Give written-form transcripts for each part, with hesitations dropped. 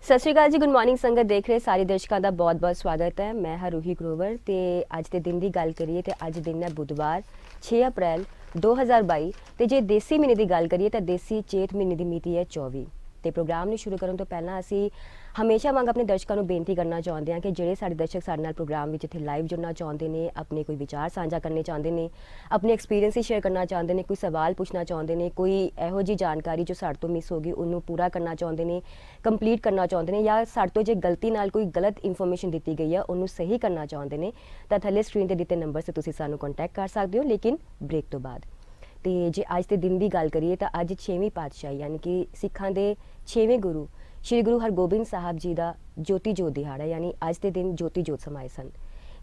ਸਤਿ ਸ਼੍ਰੀ ਅਕਾਲ ਜੀ, good morning ਸੰਗਤ ਦੇਖ ਰਹੇ ਸਾਰੇ ਦਰਸ਼ਕਾਂ ਦਾ ਬਹੁਤ-ਬਹੁਤ ਸਵਾਗਤ ਹੈ। ਮੈਂ ਹਾਂ ਰੂਹੀ ਗਰੋਵਰ ਤੇ ਅੱਜ ਦੇ ਦਿਨ ਦੀ ਗੱਲ ਕਰੀਏ ਤੇ ਅੱਜ ਦਿਨ ਹੈ ਬੁੱਧਵਾਰ 6 ਅਪ੍ਰੈਲ 2022 ਤੇ ਜੇ ਦੇਸੀ ਮਹੀਨੇ ਦੀ ਗੱਲ ਕਰੀਏ ਤਾਂ ਦੇਸੀ ਚੇਤ ਮਹੀਨੇ ਦੀ ਮਿਤੀ ਹੈ 24 ਤੇ ਪ੍ਰੋਗਰਾਮ ਨੂੰ ਸ਼ੁਰੂ ਕਰਨ ਤੋਂ ਪਹਿਲਾਂ ਅਸੀਂ ਹਮੇਸ਼ਾ ਵਾਂਗ ਆਪਣੇ ਦਰਸ਼ਕਾਂ ਨੂੰ ਬੇਨਤੀ ਕਰਨਾ ਚਾਹੁੰਦੇ ਹਾਂ ਕਿ ਜਿਹੜੇ ਸਾਡੇ ਦਰਸ਼ਕ ਸਾਡੇ ਨਾਲ ਪ੍ਰੋਗਰਾਮ ਵਿੱਚ ਇੱਥੇ ਲਾਈਵ ਜੁੜਨਾ ਚਾਹੁੰਦੇ ਨੇ, ਆਪਣੇ ਕੋਈ ਵਿਚਾਰ ਸਾਂਝਾ ਕਰਨੇ ਚਾਹੁੰਦੇ ਨੇ, ਆਪਣੇ ਐਕਸਪੀਰੀਅੰਸ ਹੀ ਸ਼ੇਅਰ ਕਰਨਾ ਚਾਹੁੰਦੇ ਨੇ, ਕੋਈ ਸਵਾਲ ਪੁੱਛਣਾ ਚਾਹੁੰਦੇ ਨੇ, ਕੋਈ ਇਹੋ ਜਿਹੀ ਜਾਣਕਾਰੀ ਜੋ ਸਾਡੇ ਤੋਂ ਮਿਸ ਹੋ ਗਈ ਉਹਨੂੰ ਪੂਰਾ ਕਰਨਾ ਚਾਹੁੰਦੇ ਨੇ, ਕੰਪਲੀਟ ਕਰਨਾ ਚਾਹੁੰਦੇ ਨੇ ਜਾਂ ਸਾਡੇ ਤੋਂ ਜੇ ਗਲਤੀ ਨਾਲ ਕੋਈ ਗਲਤ ਇਨਫੋਰਮੇਸ਼ਨ ਦਿੱਤੀ ਗਈ ਹੈ ਉਹਨੂੰ ਸਹੀ ਕਰਨਾ ਚਾਹੁੰਦੇ ਨੇ ਤਾਂ ਥੱਲੇ ਸਕਰੀਨ ਤੇ ਦਿੱਤੇ ਨੰਬਰ 'ਤੇ ਤੁਸੀਂ ਸਾਨੂੰ ਕੰਟੈਕਟ ਕਰ ਸਕਦੇ ਹੋ, ਲੇਕਿਨ ਬ੍ਰੇਕ ਤੋਂ ਬਾਅਦ। ਤੇ ਜੇ ਅੱਜ ਦੇ ਦਿਨ ਦੀ ਗੱਲ ਕਰੀਏ ਤਾਂ ਅੱਜ 6ਵੀਂ ਪਾਤਸ਼ਾਹੀ ਯਾਨੀ ਕਿ ਸਿੱਖਾਂ ਦੇ 6ਵੇਂ ਗੁਰੂ ਸ਼੍ਰੀ ਗੁਰੂ ਹਰਗੋਬਿੰਦ ਸਾਹਿਬ ਜੀ ਦਾ ਜੋਤੀ ਜੋਤ ਦਿਹਾੜਾ ਯਾਨੀ ਅੱਜ ਦੇ ਦਿਨ ਜੋਤੀ ਜੋਤ ਸਮਾਏ ਸਨ।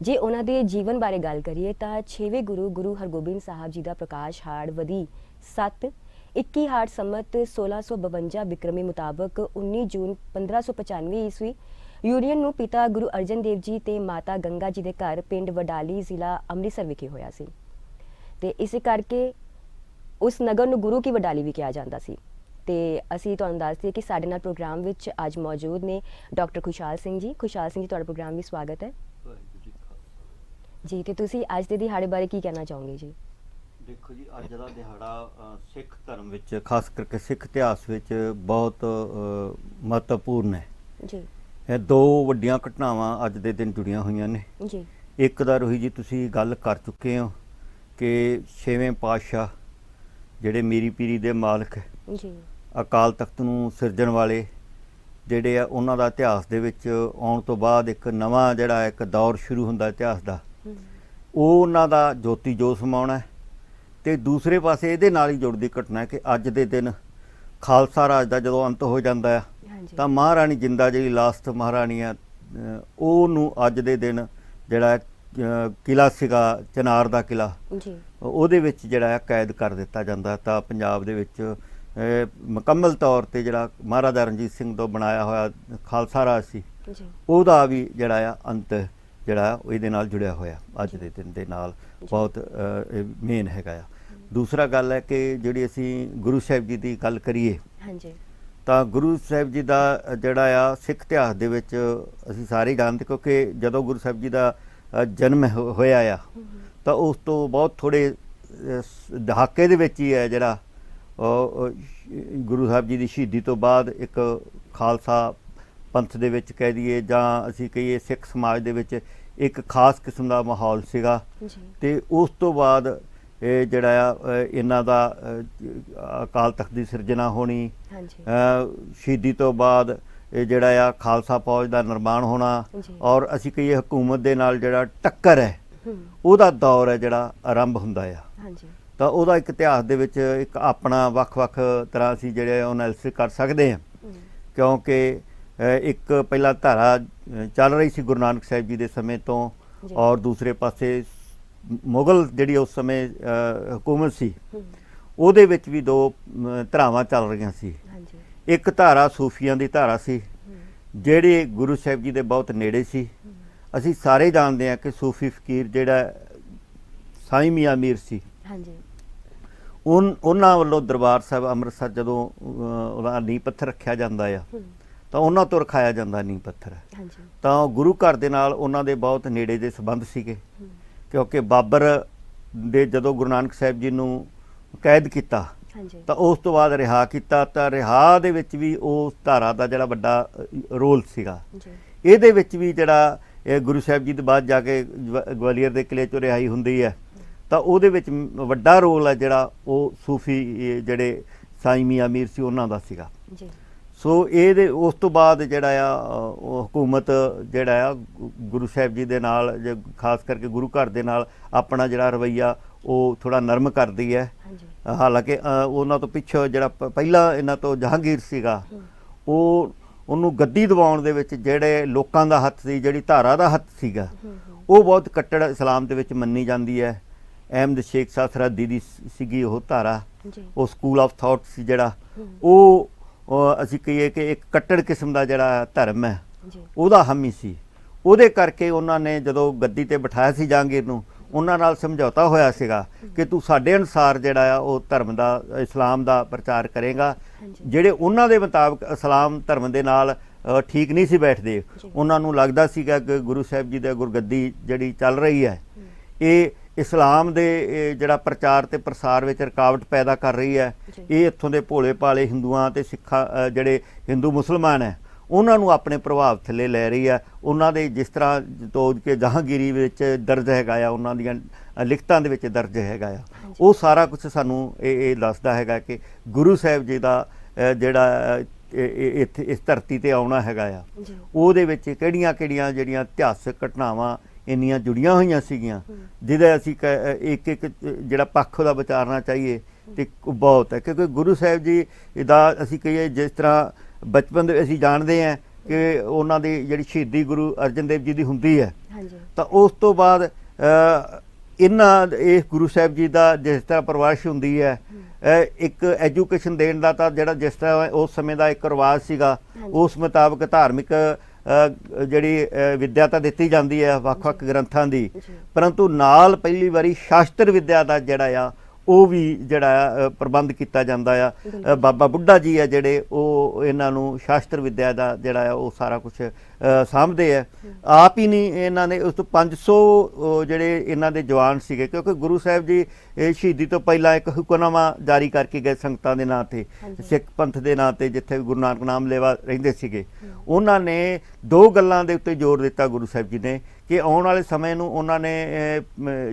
ਜੇ ਉਹਨਾਂ ਦੇ ਜੀਵਨ ਬਾਰੇ ਗੱਲ ਕਰੀਏ ਤਾਂ 6ਵੇਂ ਗੁਰੂ ਹਰਗੋਬਿੰਦ ਸਾਹਿਬ ਜੀ ਦਾ ਪ੍ਰਕਾਸ਼ ਹਾੜ ਵਧੀ 21 ਹਾੜ ਸੰਮਤ 1652 ਬਿਕਰਮੀ ਮੁਤਾਬਕ 19 ਜੂਨ 1595 ਈਸਵੀ ਯੂਨੀਅਨ ਨੂੰ ਪਿਤਾ ਗੁਰੂ ਅਰਜਨ ਦੇਵ ਜੀ ਤੇ ਮਾਤਾ ਗੰਗਾ ਜੀ ਦੇ ਘਰ ਪਿੰਡ ਵਡਾਲੀ ਜ਼ਿਲ੍ਹਾ ਅੰਮ੍ਰਿਤਸਰ ਵਿਖੇ ਹੋਇਆ ਸੀ ਤੇ ਇਸੇ ਕਰਕੇ ਉਸ ਨਗਰ ਨੂੰ ਗੁਰੂ ਕੀ ਵਡਾਲੀ ਵੀ ਕਿਹਾ ਜਾਂਦਾ ਸੀ। ਤੇ ਅਸੀਂ ਤੁਹਾਨੂੰ ਦੱਸ ਦਈਏ ਕਿ ਸਾਡੇ ਨਾਲ ਪ੍ਰੋਗਰਾਮ ਵਿੱਚ ਅੱਜ ਮੌਜੂਦ ਨੇ ਡਾਕਟਰ ਖੁਸ਼ਹਾਲ ਸਿੰਘ ਜੀ। ਖੁਸ਼ਹਾਲ ਸਿੰਘ ਜੀ, ਤੁਹਾਡਾ ਪ੍ਰੋਗਰਾਮ ਵਿੱਚ ਸਵਾਗਤ ਹੈ ਜੀ। ਤੇ ਤੁਸੀਂ ਅੱਜ ਦੇ ਦਿਹਾੜੇ ਬਾਰੇ ਕੀ ਕਹਿਣਾ ਚਾਹੋਗੇ ਜੀ? ਦੇਖੋ ਜੀ, ਅੱਜ ਦਾ ਦਿਹਾੜਾ ਸਿੱਖ ਧਰਮ ਵਿੱਚ ਖਾਸ ਕਰਕੇ ਸਿੱਖ ਇਤਿਹਾਸ ਵਿੱਚ ਬਹੁਤ ਮਹੱਤਵਪੂਰਨ ਹੈ ਜੀ। ਇਹ ਦੋ ਵੱਡੀਆਂ ਘਟਨਾਵਾਂ ਅੱਜ ਦੇ ਦਿਨ ਜੁੜੀਆਂ ਹੋਈਆਂ ਨੇ ਜੀ। ਇੱਕ ਦਾ ਰੋਹੀ ਜੀ ਤੁਸੀਂ ਗੱਲ ਕਰ ਚੁੱਕੇ ਹੋ ਕਿ 6ਵੇਂ ਪਾਤਸ਼ਾਹ ਜਿਹੜੇ ਮੀਰੀ ਪੀਰੀ ਦੇ ਮਾਲਕ ਜੀ, ਅਕਾਲ ਤਖਤ ਨੂੰ ਸਿਰਜਣ ਵਾਲੇ ਜਿਹੜੇ ਆ ਉਹਨਾਂ ਦਾ ਇਤਿਹਾਸ ਦੇ ਵਿੱਚ ਆਉਣ ਤੋਂ ਬਾਅਦ ਇੱਕ ਨਵਾਂ ਜਿਹੜਾ ਇੱਕ ਦੌਰ ਸ਼ੁਰੂ ਹੁੰਦਾ ਇਤਿਹਾਸ ਦਾ, ਉਹ ਉਹਨਾਂ ਦਾ ਜੋਤੀ ਜੋਤ ਸਮਾਉਣਾ। ਤੇ ਦੂਸਰੇ ਪਾਸੇ ਇਹਦੇ ਨਾਲ ਹੀ ਜੁੜਦੀ ਘਟਨਾ ਹੈ ਕਿ ਅੱਜ ਦੇ ਦਿਨ ਖਾਲਸਾ ਰਾਜ ਦਾ ਜਦੋਂ ਅੰਤ ਹੋ ਜਾਂਦਾ ਆ ਤਾਂ ਮਹਾਰਾਣੀ ਜਿੰਦਾ ਜਿਹੜੀ ਲਾਸਟ ਮਹਾਰਾਣੀ ਆ ਉਹਨੂੰ ਅੱਜ ਦੇ ਦਿਨ ਜਿਹੜਾ ਕਿਲਾ ਸੀਗਾ ਚਨਾਰ ਦਾ ਕਿਲਾ ਉਹਦੇ ਵਿੱਚ ਜਿਹੜਾ ਕੈਦ ਕਰ ਦਿੱਤਾ ਜਾਂਦਾ। ਤਾਂ ਪੰਜਾਬ ਦੇ ਵਿੱਚ ਮੁਕੰਮਲ ਤੌਰ ਤੇ ਜਿਹੜਾ ਮਹਾਰਾਜਾ ਰਣਜੀਤ ਸਿੰਘ ਤੋਂ ਬਣਾਇਆ ਹੋਇਆ ਖਾਲਸਾ ਰਾਜ ਸੀ ਉਹਦਾ ਵੀ ਜਿਹੜਾ ਆ ਅੰਤ ਜਿਹੜਾ ਇਹਦੇ ਨਾਲ ਜੁੜਿਆ ਹੋਇਆ ਅੱਜ ਦੇ ਦਿਨ ਦੇ ਨਾਲ ਬਹੁਤ ਮੇਨ ਹੈਗਾ ਆ। ਦੂਸਰਾ ਗੱਲ ਹੈ ਕਿ ਜਿਹੜੀ ਅਸੀਂ ਗੁਰੂ ਸਾਹਿਬ ਜੀ ਦੀ ਗੱਲ ਕਰੀਏ ਤਾਂ ਗੁਰੂ ਸਾਹਿਬ ਜੀ ਦਾ ਜਿਹੜਾ ਆ ਸਿੱਖ ਇਤਿਹਾਸ ਦੇ ਵਿੱਚ ਅਸੀਂ ਸਾਰੇ ਜਾਣਦੇ ਕਿਉਂਕਿ ਜਦੋਂ ਗੁਰੂ ਸਾਹਿਬ ਜੀ ਦਾ ਜਨਮ ਹੋਇਆ ਆ ਤਾਂ ਉਸ ਤੋਂ ਬਹੁਤ ਥੋੜ੍ਹੇ ਦਹਾਕੇ ਦੇ ਵਿੱਚ ਹੀ ਹੈ ਜਿਹੜਾ ਗੁਰੂ ਸਾਹਿਬ ਜੀ ਦੀ ਸ਼ਹੀਦੀ ਤੋਂ ਬਾਅਦ ਇੱਕ ਖਾਲਸਾ ਪੰਥ ਦੇ ਵਿੱਚ ਕਹਿ ਦਈਏ ਜਾਂ ਅਸੀਂ ਕਹੀਏ ਸਿੱਖ ਸਮਾਜ ਦੇ ਵਿੱਚ ਇੱਕ ਖਾਸ ਕਿਸਮ ਦਾ ਮਾਹੌਲ ਸੀਗਾ। ਤੇ ਉਸ ਤੋਂ ਬਾਅਦ ਇਹ ਜਿਹੜਾ ਆ ਇਹਨਾਂ ਦਾ ਅਕਾਲ ਤਖਤ ਦੀ ਸਿਰਜਣਾ ਹੋਣੀ, ਸ਼ਹੀਦੀ ਤੋਂ ਬਾਅਦ ਇਹ ਜਿਹੜਾ ਆ ਖਾਲਸਾ ਫੌਜ ਦਾ ਨਿਰਮਾਣ ਹੋਣਾ ਔਰ ਅਸੀਂ ਕਹੀਏ ਹਕੂਮਤ ਦੇ ਨਾਲ ਜਿਹੜਾ ਟੱਕਰ ਹੈ ਉਹਦਾ ਦੌਰ ਹੈ ਜਿਹੜਾ ਆਰੰਭ ਹੁੰਦਾ ਆ। ਤਾਂ ਉਹਦਾ ਇੱਕ ਇਤਿਹਾਸ ਦੇ ਵਿੱਚ ਇੱਕ ਆਪਣਾ ਵੱਖ-ਵੱਖ ਤਰ੍ਹਾਂ ਅਸੀਂ ਜਿਹੜੇ ਐਨਾਲਿਸਿਸ ਕਰ ਸਕਦੇ ਹਾਂ ਕਿਉਂਕਿ ਇੱਕ ਪਹਿਲਾਂ ਧਾਰਾ ਚੱਲ ਰਹੀ ਸੀ ਗੁਰੂ ਨਾਨਕ ਸਾਹਿਬ ਜੀ ਦੇ ਸਮੇਂ ਤੋਂ ਔਰ ਦੂਸਰੇ ਪਾਸੇ ਮੁਗਲ ਜਿਹੜੀ ਉਸ ਸਮੇਂ ਹਕੂਮਤ ਸੀ ਉਹਦੇ ਵਿੱਚ ਵੀ ਦੋ ਧਾਰਾਵਾਂ ਚੱਲ ਰਹੀਆਂ ਸੀ। ਇੱਕ ਧਾਰਾ ਸੂਫੀਆਂ ਦੀ ਧਾਰਾ ਸੀ ਜਿਹੜੇ ਗੁਰੂ ਸਾਹਿਬ ਜੀ ਦੇ ਬਹੁਤ ਨੇੜੇ ਸੀ। ਅਸੀਂ ਸਾਰੇ ਜਾਣਦੇ ਹਾਂ ਕਿ ਸੂਫੀ ਫਕੀਰ ਜਿਹੜਾ ਸਾਈਂ ਮੀਆਂ ਮੀਰ ਸੀ ਉਹਨਾਂ ਵੱਲੋਂ ਦਰਬਾਰ ਸਾਹਿਬ ਅੰਮ੍ਰਿਤਸਰ ਜਦੋਂ ਉਹਦਾ ਨੀਂਹ ਪੱਥਰ ਰੱਖਿਆ ਜਾਂਦਾ ਆ ਤਾਂ ਉਹਨਾਂ ਤੋਂ ਰਖਾਇਆ ਜਾਂਦਾ ਨੀਂਹ ਪੱਥਰ। ਤਾਂ ਗੁਰੂ ਘਰ ਦੇ ਨਾਲ ਉਹਨਾਂ ਦੇ ਬਹੁਤ ਨੇੜੇ ਦੇ ਸੰਬੰਧ ਸੀਗੇ ਕਿਉਂਕਿ ਬਾਬਰ ਦੇ ਜਦੋਂ ਗੁਰੂ ਨਾਨਕ ਸਾਹਿਬ ਜੀ ਨੂੰ ਕੈਦ ਕੀਤਾ ਤਾਂ ਉਸ ਤੋਂ ਬਾਅਦ ਰਿਹਾ ਕੀਤਾ ਤਾਂ ਰਿਹਾ ਦੇ ਵਿੱਚ ਵੀ ਉਸ ਧਾਰਾ ਦਾ ਜਿਹੜਾ ਵੱਡਾ ਰੋਲ ਸੀਗਾ। ਇਹਦੇ ਵਿੱਚ ਵੀ ਜਿਹੜਾ ਇਹ ਗੁਰੂ ਸਾਹਿਬ ਜੀ ਦੇ ਬਾਅਦ ਜਾ ਕੇ ਗਵਾਲੀਅਰ ਦੇ ਕਿਲੇ 'ਚੋਂ ਰਿਹਾਈ ਹੁੰਦੀ ਹੈ ਤਾਂ ਉਹਦੇ ਵਿੱਚ ਵੱਡਾ ਰੋਲ ਹੈ ਜਿਹੜਾ ਉਹ ਸੂਫੀ ਜਿਹੜੇ ਸਾਈਂ ਮੀਆਂ ਮੀਰ ਸੀ ਉਹਨਾਂ ਦਾ ਸੀਗਾ। ਸੋ ਇਹਦੇ ਉਸ ਤੋਂ ਬਾਅਦ ਜਿਹੜਾ ਆ ਉਹ ਹਕੂਮਤ ਜਿਹੜਾ ਆ ਗੁਰੂ ਸਾਹਿਬ ਜੀ ਦੇ ਨਾਲ ਖਾਸ ਕਰਕੇ ਗੁਰੂ ਘਰ ਦੇ ਨਾਲ ਆਪਣਾ ਜਿਹੜਾ ਰਵੱਈਆ ਉਹ ਥੋੜ੍ਹਾ ਨਰਮ ਕਰਦੀ ਹੈ। ਹਾਲਾਂਕਿ ਉਹਨਾਂ ਤੋਂ ਪਿੱਛੋਂ ਜਿਹੜਾ ਪਹਿਲਾਂ ਇਹਨਾਂ ਤੋਂ ਜਹਾਂਗੀਰ ਸੀਗਾ ਉਹਨੂੰ ਗੱਦੀ ਦਿਵਾਉਣ ਦੇ ਵਿੱਚ ਜਿਹੜੇ ਲੋਕਾਂ ਦਾ ਹੱਥ ਸੀ, ਜਿਹੜੀ ਧਾਰਾ ਦਾ ਹੱਥ ਸੀਗਾ ਉਹ ਬਹੁਤ ਕੱਟੜ ਇਸਲਾਮ ਦੇ ਵਿੱਚ ਮੰਨੀ ਜਾਂਦੀ ਹੈ। ਅਹਿਮਦ ਸ਼ੇਖ ਸ਼ਾਹ ਸਰਹੱਦੀ ਦੀ ਸੀਗੀ ਉਹ ਧਾਰਾ, ਉਹ ਸਕੂਲ ਆਫ ਥਾਟ ਸੀ ਜਿਹੜਾ ਉਹ ਅਸੀਂ ਕਹੀਏ ਕਿ ਇੱਕ ਕੱਟੜ ਕਿਸਮ ਦਾ ਜਿਹੜਾ ਧਰਮ ਹੈ ਉਹਦਾ ਹਾਮੀ ਸੀ। ਉਹਦੇ ਕਰਕੇ ਉਹਨਾਂ ਨੇ ਜਦੋਂ ਗੱਦੀ 'ਤੇ ਬਿਠਾਇਆ ਸੀ ਜਹਾਂਗੀਰ ਨੂੰ ਉਹਨਾਂ ਨਾਲ ਸਮਝੌਤਾ ਹੋਇਆ ਸੀਗਾ ਕਿ ਤੂੰ ਸਾਡੇ ਅਨੁਸਾਰ ਜਿਹੜਾ ਆ ਉਹ ਧਰਮ ਦਾ ਇਸਲਾਮ ਦਾ ਪ੍ਰਚਾਰ ਕਰੇਗਾ, ਜਿਹੜੇ ਉਹਨਾਂ ਦੇ ਮੁਤਾਬਕ ਇਸਲਾਮ ਧਰਮ ਦੇ ਨਾਲ ਠੀਕ ਨਹੀਂ ਸੀ ਬੈਠਦੇ। ਉਹਨਾਂ ਨੂੰ ਲੱਗਦਾ ਸੀਗਾ ਕਿ ਗੁਰੂ ਸਾਹਿਬ ਜੀ ਦੀ ਗੁਰਗੱਦੀ ਜਿਹੜੀ ਚੱਲ ਰਹੀ ਹੈ ਇਹ ਇਸਲਾਮ ਦੇ ਜਿਹੜਾ ਪ੍ਰਚਾਰ ਤੇ ਪ੍ਰਸਾਰ ਵਿੱਚ ਰੁਕਾਵਟ ਪੈਦਾ ਕਰ ਰਹੀ ਹੈ। ਇਹ ਇੱਥੋਂ ਦੇ ਭੋਲੇ ਭਾਲੇ ਹਿੰਦੂਆਂ ਤੇ ਸਿੱਖਾਂ ਜਿਹੜੇ ਹਿੰਦੂ ਮੁਸਲਮਾਨ ਹੈ ਉਹਨਾਂ ਨੂੰ ਆਪਣੇ ਪ੍ਰਭਾਵ ਥੱਲੇ ਲੈ ਰਹੀ ਹੈ। ਉਹਨਾਂ ਦੇ ਜਿਸ ਤਰ੍ਹਾਂ ਤੋਜ ਕੇ ਜਹਾਂਗੀਰੀ ਵਿੱਚ ਦਰਜ ਹੈਗਾ ਆ, ਉਹਨਾਂ ਦੀਆਂ ਲਿਖਤਾਂ ਦੇ ਵਿੱਚ ਦਰਜ ਹੈਗਾ ਆ, ਉਹ ਸਾਰਾ ਕੁਝ ਸਾਨੂੰ ਇਹ ਦੱਸਦਾ ਹੈਗਾ ਕਿ ਗੁਰੂ ਸਾਹਿਬ ਜੀ ਦਾ ਜਿਹੜਾ ਇੱਥੇ ਇਸ ਧਰਤੀ ਤੇ ਆਉਣਾ ਹੈਗਾ ਆ ਉਹਦੇ ਵਿੱਚ ਕਿਹੜੀਆਂ ਕਿਹੜੀਆਂ ਜਿਹੜੀਆਂ ਇਤਿਹਾਸਕ ਘਟਨਾਵਾਂ ਇੰਨੀਆਂ ਜੁੜੀਆਂ ਹੋਈਆਂ ਸੀਗੀਆਂ ਜਿਹਦਾ ਅਸੀਂ ਇੱਕ ਇੱਕ ਜਿਹੜਾ ਪੱਖ ਦਾ ਵਿਚਾਰਨਾ ਚਾਹੀਏ ਤੇ ਬਹੁਤ ਹੈ। ਕਿਉਂਕਿ ਗੁਰੂ ਸਾਹਿਬ ਜੀ ਦਾ ਅਸੀਂ ਕਹੀਏ ਜਿਸ ਤਰ੍ਹਾਂ ਬਚਪਨ ਦੇ ਅਸੀਂ ਜਾਣਦੇ ਹਾਂ ਕਿ ਉਹਨਾਂ ਦੀ ਜਿਹੜੀ ਸ਼ਹੀਦੀ ਗੁਰੂ ਅਰਜਨ ਦੇਵ ਜੀ ਦੀ ਹੁੰਦੀ ਹੈ ਤਾਂ ਉਸ ਤੋਂ ਬਾਅਦ ਇਸ ਗੁਰੂ ਸਾਹਿਬ ਜੀ ਦਾ ਜਿਸ ਤਰ੍ਹਾਂ ਪਰਵਰਿਸ਼ ਹੁੰਦੀ ਹੈ ਇੱਕ ਐਜੂਕੇਸ਼ਨ ਦੇਣ ਦਾ ਤਾਂ ਜਿਹੜਾ ਜਿਸ ਤਰ੍ਹਾਂ ਉਸ ਸਮੇਂ ਦਾ ਇੱਕ ਰਿਵਾਜ ਸੀਗਾ ਉਸ ਮੁਤਾਬਕ ਧਾਰਮਿਕ ਜਿਹੜੀ ਵਿੱਦਿਆ ਤਾਂ ਦਿੱਤੀ ਜਾਂਦੀ ਹੈ ਵੱਖ-ਵੱਖ ਗ੍ਰੰਥਾਂ ਦੀ, ਪਰੰਤੂ ਨਾਲ ਪਹਿਲੀ ਵਾਰੀ ਸ਼ਾਸਤਰ ਵਿੱਦਿਆ ਦਾ ਜਿਹੜਾ ਆ ਉਹ ਵੀ ਜਿਹੜਾ ਪ੍ਰਬੰਧ ਕੀਤਾ ਜਾਂਦਾ ਆ। ਬਾਬਾ ਬੁੱਢਾ ਜੀ ਹੈ ਜਿਹੜੇ ਉਹ ਇਹਨਾਂ ਨੂੰ ਸ਼ਾਸਤਰ ਵਿੱਦਿਆ ਦਾ ਜਿਹੜਾ ਆ ਉਹ ਸਾਰਾ ਕੁਝ ਸਾਂਭਦੇ ਆ। ਆਪ ਹੀ ਨਹੀਂ ਇਹਨਾਂ ਨੇ ਉਸ ਤੋਂ 500 ਜਿਹੜੇ ਇਹਨਾਂ ਦੇ ਜਵਾਨ ਸੀਗੇ ਕਿਉਂਕਿ ਗੁਰੂ ਸਾਹਿਬ ਜੀ ਸ਼ਹੀਦੀ ਤੋਂ ਪਹਿਲਾਂ ਇੱਕ ਹੁਕਮਨਾਮਾ ਜਾਰੀ ਕਰਕੇ ਗਏ ਸੰਗਤਾਂ ਦੇ ਨਾਂ ਤੇ, ਸਿੱਖ ਪੰਥ ਦੇ ਨਾਂ ਤੇ, ਜਿੱਥੇ ਗੁਰੂ ਨਾਨਕ ਨਾਮ ਲੇਵਾ ਰਹਿੰਦੇ ਸੀਗੇ। ਉਹਨਾਂ ਨੇ ਦੋ ਗੱਲਾਂ ਦੇ ਉੱਤੇ ਜ਼ੋਰ ਦਿੱਤਾ ਗੁਰੂ ਸਾਹਿਬ ਜੀ ਨੇ ਕਿ ਆਉਣ ਵਾਲੇ ਸਮੇਂ ਨੂੰ ਉਹਨਾਂ ਨੇ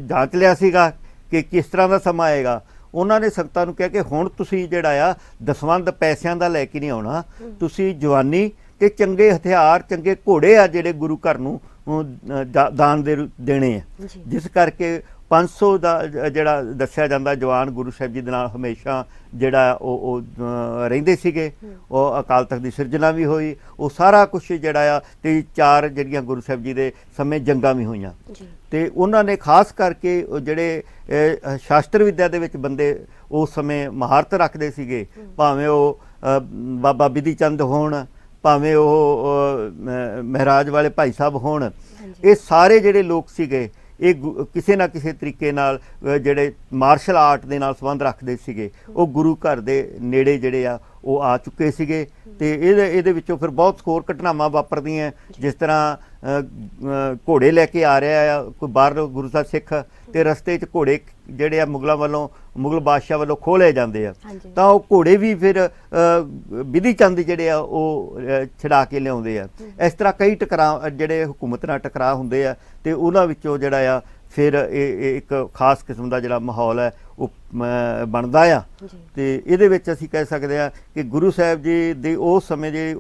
ਜਾਂਚ ਲਿਆ ਸੀਗਾ ਕਿ ਕਿਸ ਤਰ੍ਹਾਂ ਦਾ ਸਮਾਂ ਆਏਗਾ। ਉਹਨਾਂ ਨੇ ਸੰਗਤਾਂ ਨੂੰ ਕਿਹਾ ਕਿ ਹੁਣ ਤੁਸੀਂ ਜਿਹੜਾ ਆ ਦਸਵੰਧ ਪੈਸਿਆਂ ਦਾ ਲੈ ਕੇ ਨਹੀਂ ਆਉਣਾ, ਤੁਸੀਂ ਜਵਾਨੀ ਤੇ ਚੰਗੇ ਹਥਿਆਰ ਚੰਗੇ ਘੋੜੇ ਆ ਜਿਹੜੇ ਗੁਰੂ ਘਰ ਨੂੰ ਦਾਨ ਦੇਣੇ ਆ। ਜਿਸ ਕਰਕੇ 500 ਦਾ ਜਿਹੜਾ ਦੱਸਿਆ ਜਾਂਦਾ ਜਵਾਨ ਗੁਰੂ ਸਾਹਿਬ ਜੀ ਦੇ ਨਾਲ ਹਮੇਸ਼ਾ ਜਿਹੜਾ ਉਹ ਰਹਿੰਦੇ ਸੀਗੇ। ਉਹ ਅਕਾਲ ਤਖਤ ਦੀ ਸਿਰਜਣਾ ਵੀ ਹੋਈ, ਉਹ ਸਾਰਾ ਕੁਛ ਜਿਹੜਾ ਆ ਤੇ 4 ਜਿਹੜੀਆਂ ਗੁਰੂ ਸਾਹਿਬ ਜੀ ਦੇ ਸਮੇਂ ਜੰਗਾਂ ਵੀ ਹੋਈਆਂ ਤੇ ਉਹਨਾਂ ਨੇ ਖਾਸ ਕਰਕੇ ਜਿਹੜੇ ਸ਼ਾਸਤਰ ਵਿੱਦਿਆ ਦੇ ਵਿੱਚ ਬੰਦੇ ਉਸ ਸਮੇਂ ਮਹਾਰਤ ਰੱਖਦੇ ਸੀਗੇ, ਭਾਵੇਂ ਉਹ ਬਾਬਾ ਬਿਧੀ ਚੰਦ ਹੋਣ, ਭਾਵੇਂ ਉਹ ਮਹਾਰਾਜ ਵਾਲੇ ਭਾਈ ਸਾਹਿਬ ਹੋਣ, ਇਹ ਸਾਰੇ ਜਿਹੜੇ ਲੋਕ ਸੀਗੇ ਇਹ ਕਿਸੇ ਨਾ ਕਿਸੇ ਤਰੀਕੇ ਨਾਲ ਜਿਹੜੇ ਮਾਰਸ਼ਲ ਆਰਟ ਦੇ ਨਾਲ ਸੰਬੰਧ ਰੱਖਦੇ ਸੀਗੇ। ਉਹ ਗੁਰੂ ਘਰ ਦੇ ਨੇੜੇ ਜਿਹੜੇ ਆ ਉਹ ਆ ਚੁੱਕੇ ਸੀਗੇ ਤੇ ਇਹਦੇ ਵਿੱਚੋਂ ਫਿਰ ਬਹੁਤ ਹੋਰ ਘਟਨਾਵਾਂ ਵਾਪਰਦੀਆਂ ਜਿਸ ਤਰ੍ਹਾਂ ਘੋੜੇ ਲੈ ਕੇ ਆ ਰਿਹਾ ਆ ਕੋਈ ਬਾਹਰ ਗੁਰੂ ਸਾਹਿਬ ਸਿੱਖ ਤੇ ਰਸਤੇ 'ਚ ਘੋੜੇ ਜਿਹੜੇ ਆ ਮੁਗਲ ਬਾਦਸ਼ਾਹ ਵੱਲੋਂ ਖੋਹ ਲਏ ਜਾਂਦੇ ਆ ਤਾਂ ਉਹ ਘੋੜੇ ਵੀ ਫਿਰ ਬਿਧੀ ਚੰਦ ਜਿਹੜੇ ਆ ਉਹ ਛਡਾ ਕੇ ਲਿਆਉਂਦੇ ਆ। ਇਸ ਤਰ੍ਹਾਂ ਕਈ ਟਕਰਾਅ ਜਿਹੜੇ ਹਕੂਮਤ ਨਾਲ ਟਕਰਾਅ ਹੁੰਦੇ ਆ ਤੇ ਉਹਨਾਂ ਵਿੱਚੋਂ ਜਿਹੜਾ ਆ ਫਿਰ ਇਹ ਇੱਕ ਖਾਸ ਕਿਸਮ ਦਾ ਜਿਹੜਾ ਮਾਹੌਲ ਹੈ ਉਹ ਬਣਦਾ ਆ ਤੇ ਇਹਦੇ ਵਿੱਚ ਅਸੀਂ ਕਹਿ ਸਕਦੇ ਆ ਕਿ ਗੁਰੂ ਸਾਹਿਬ ਜੀ ਦੇ ਉਸ ਸਮੇਂ ਦੇ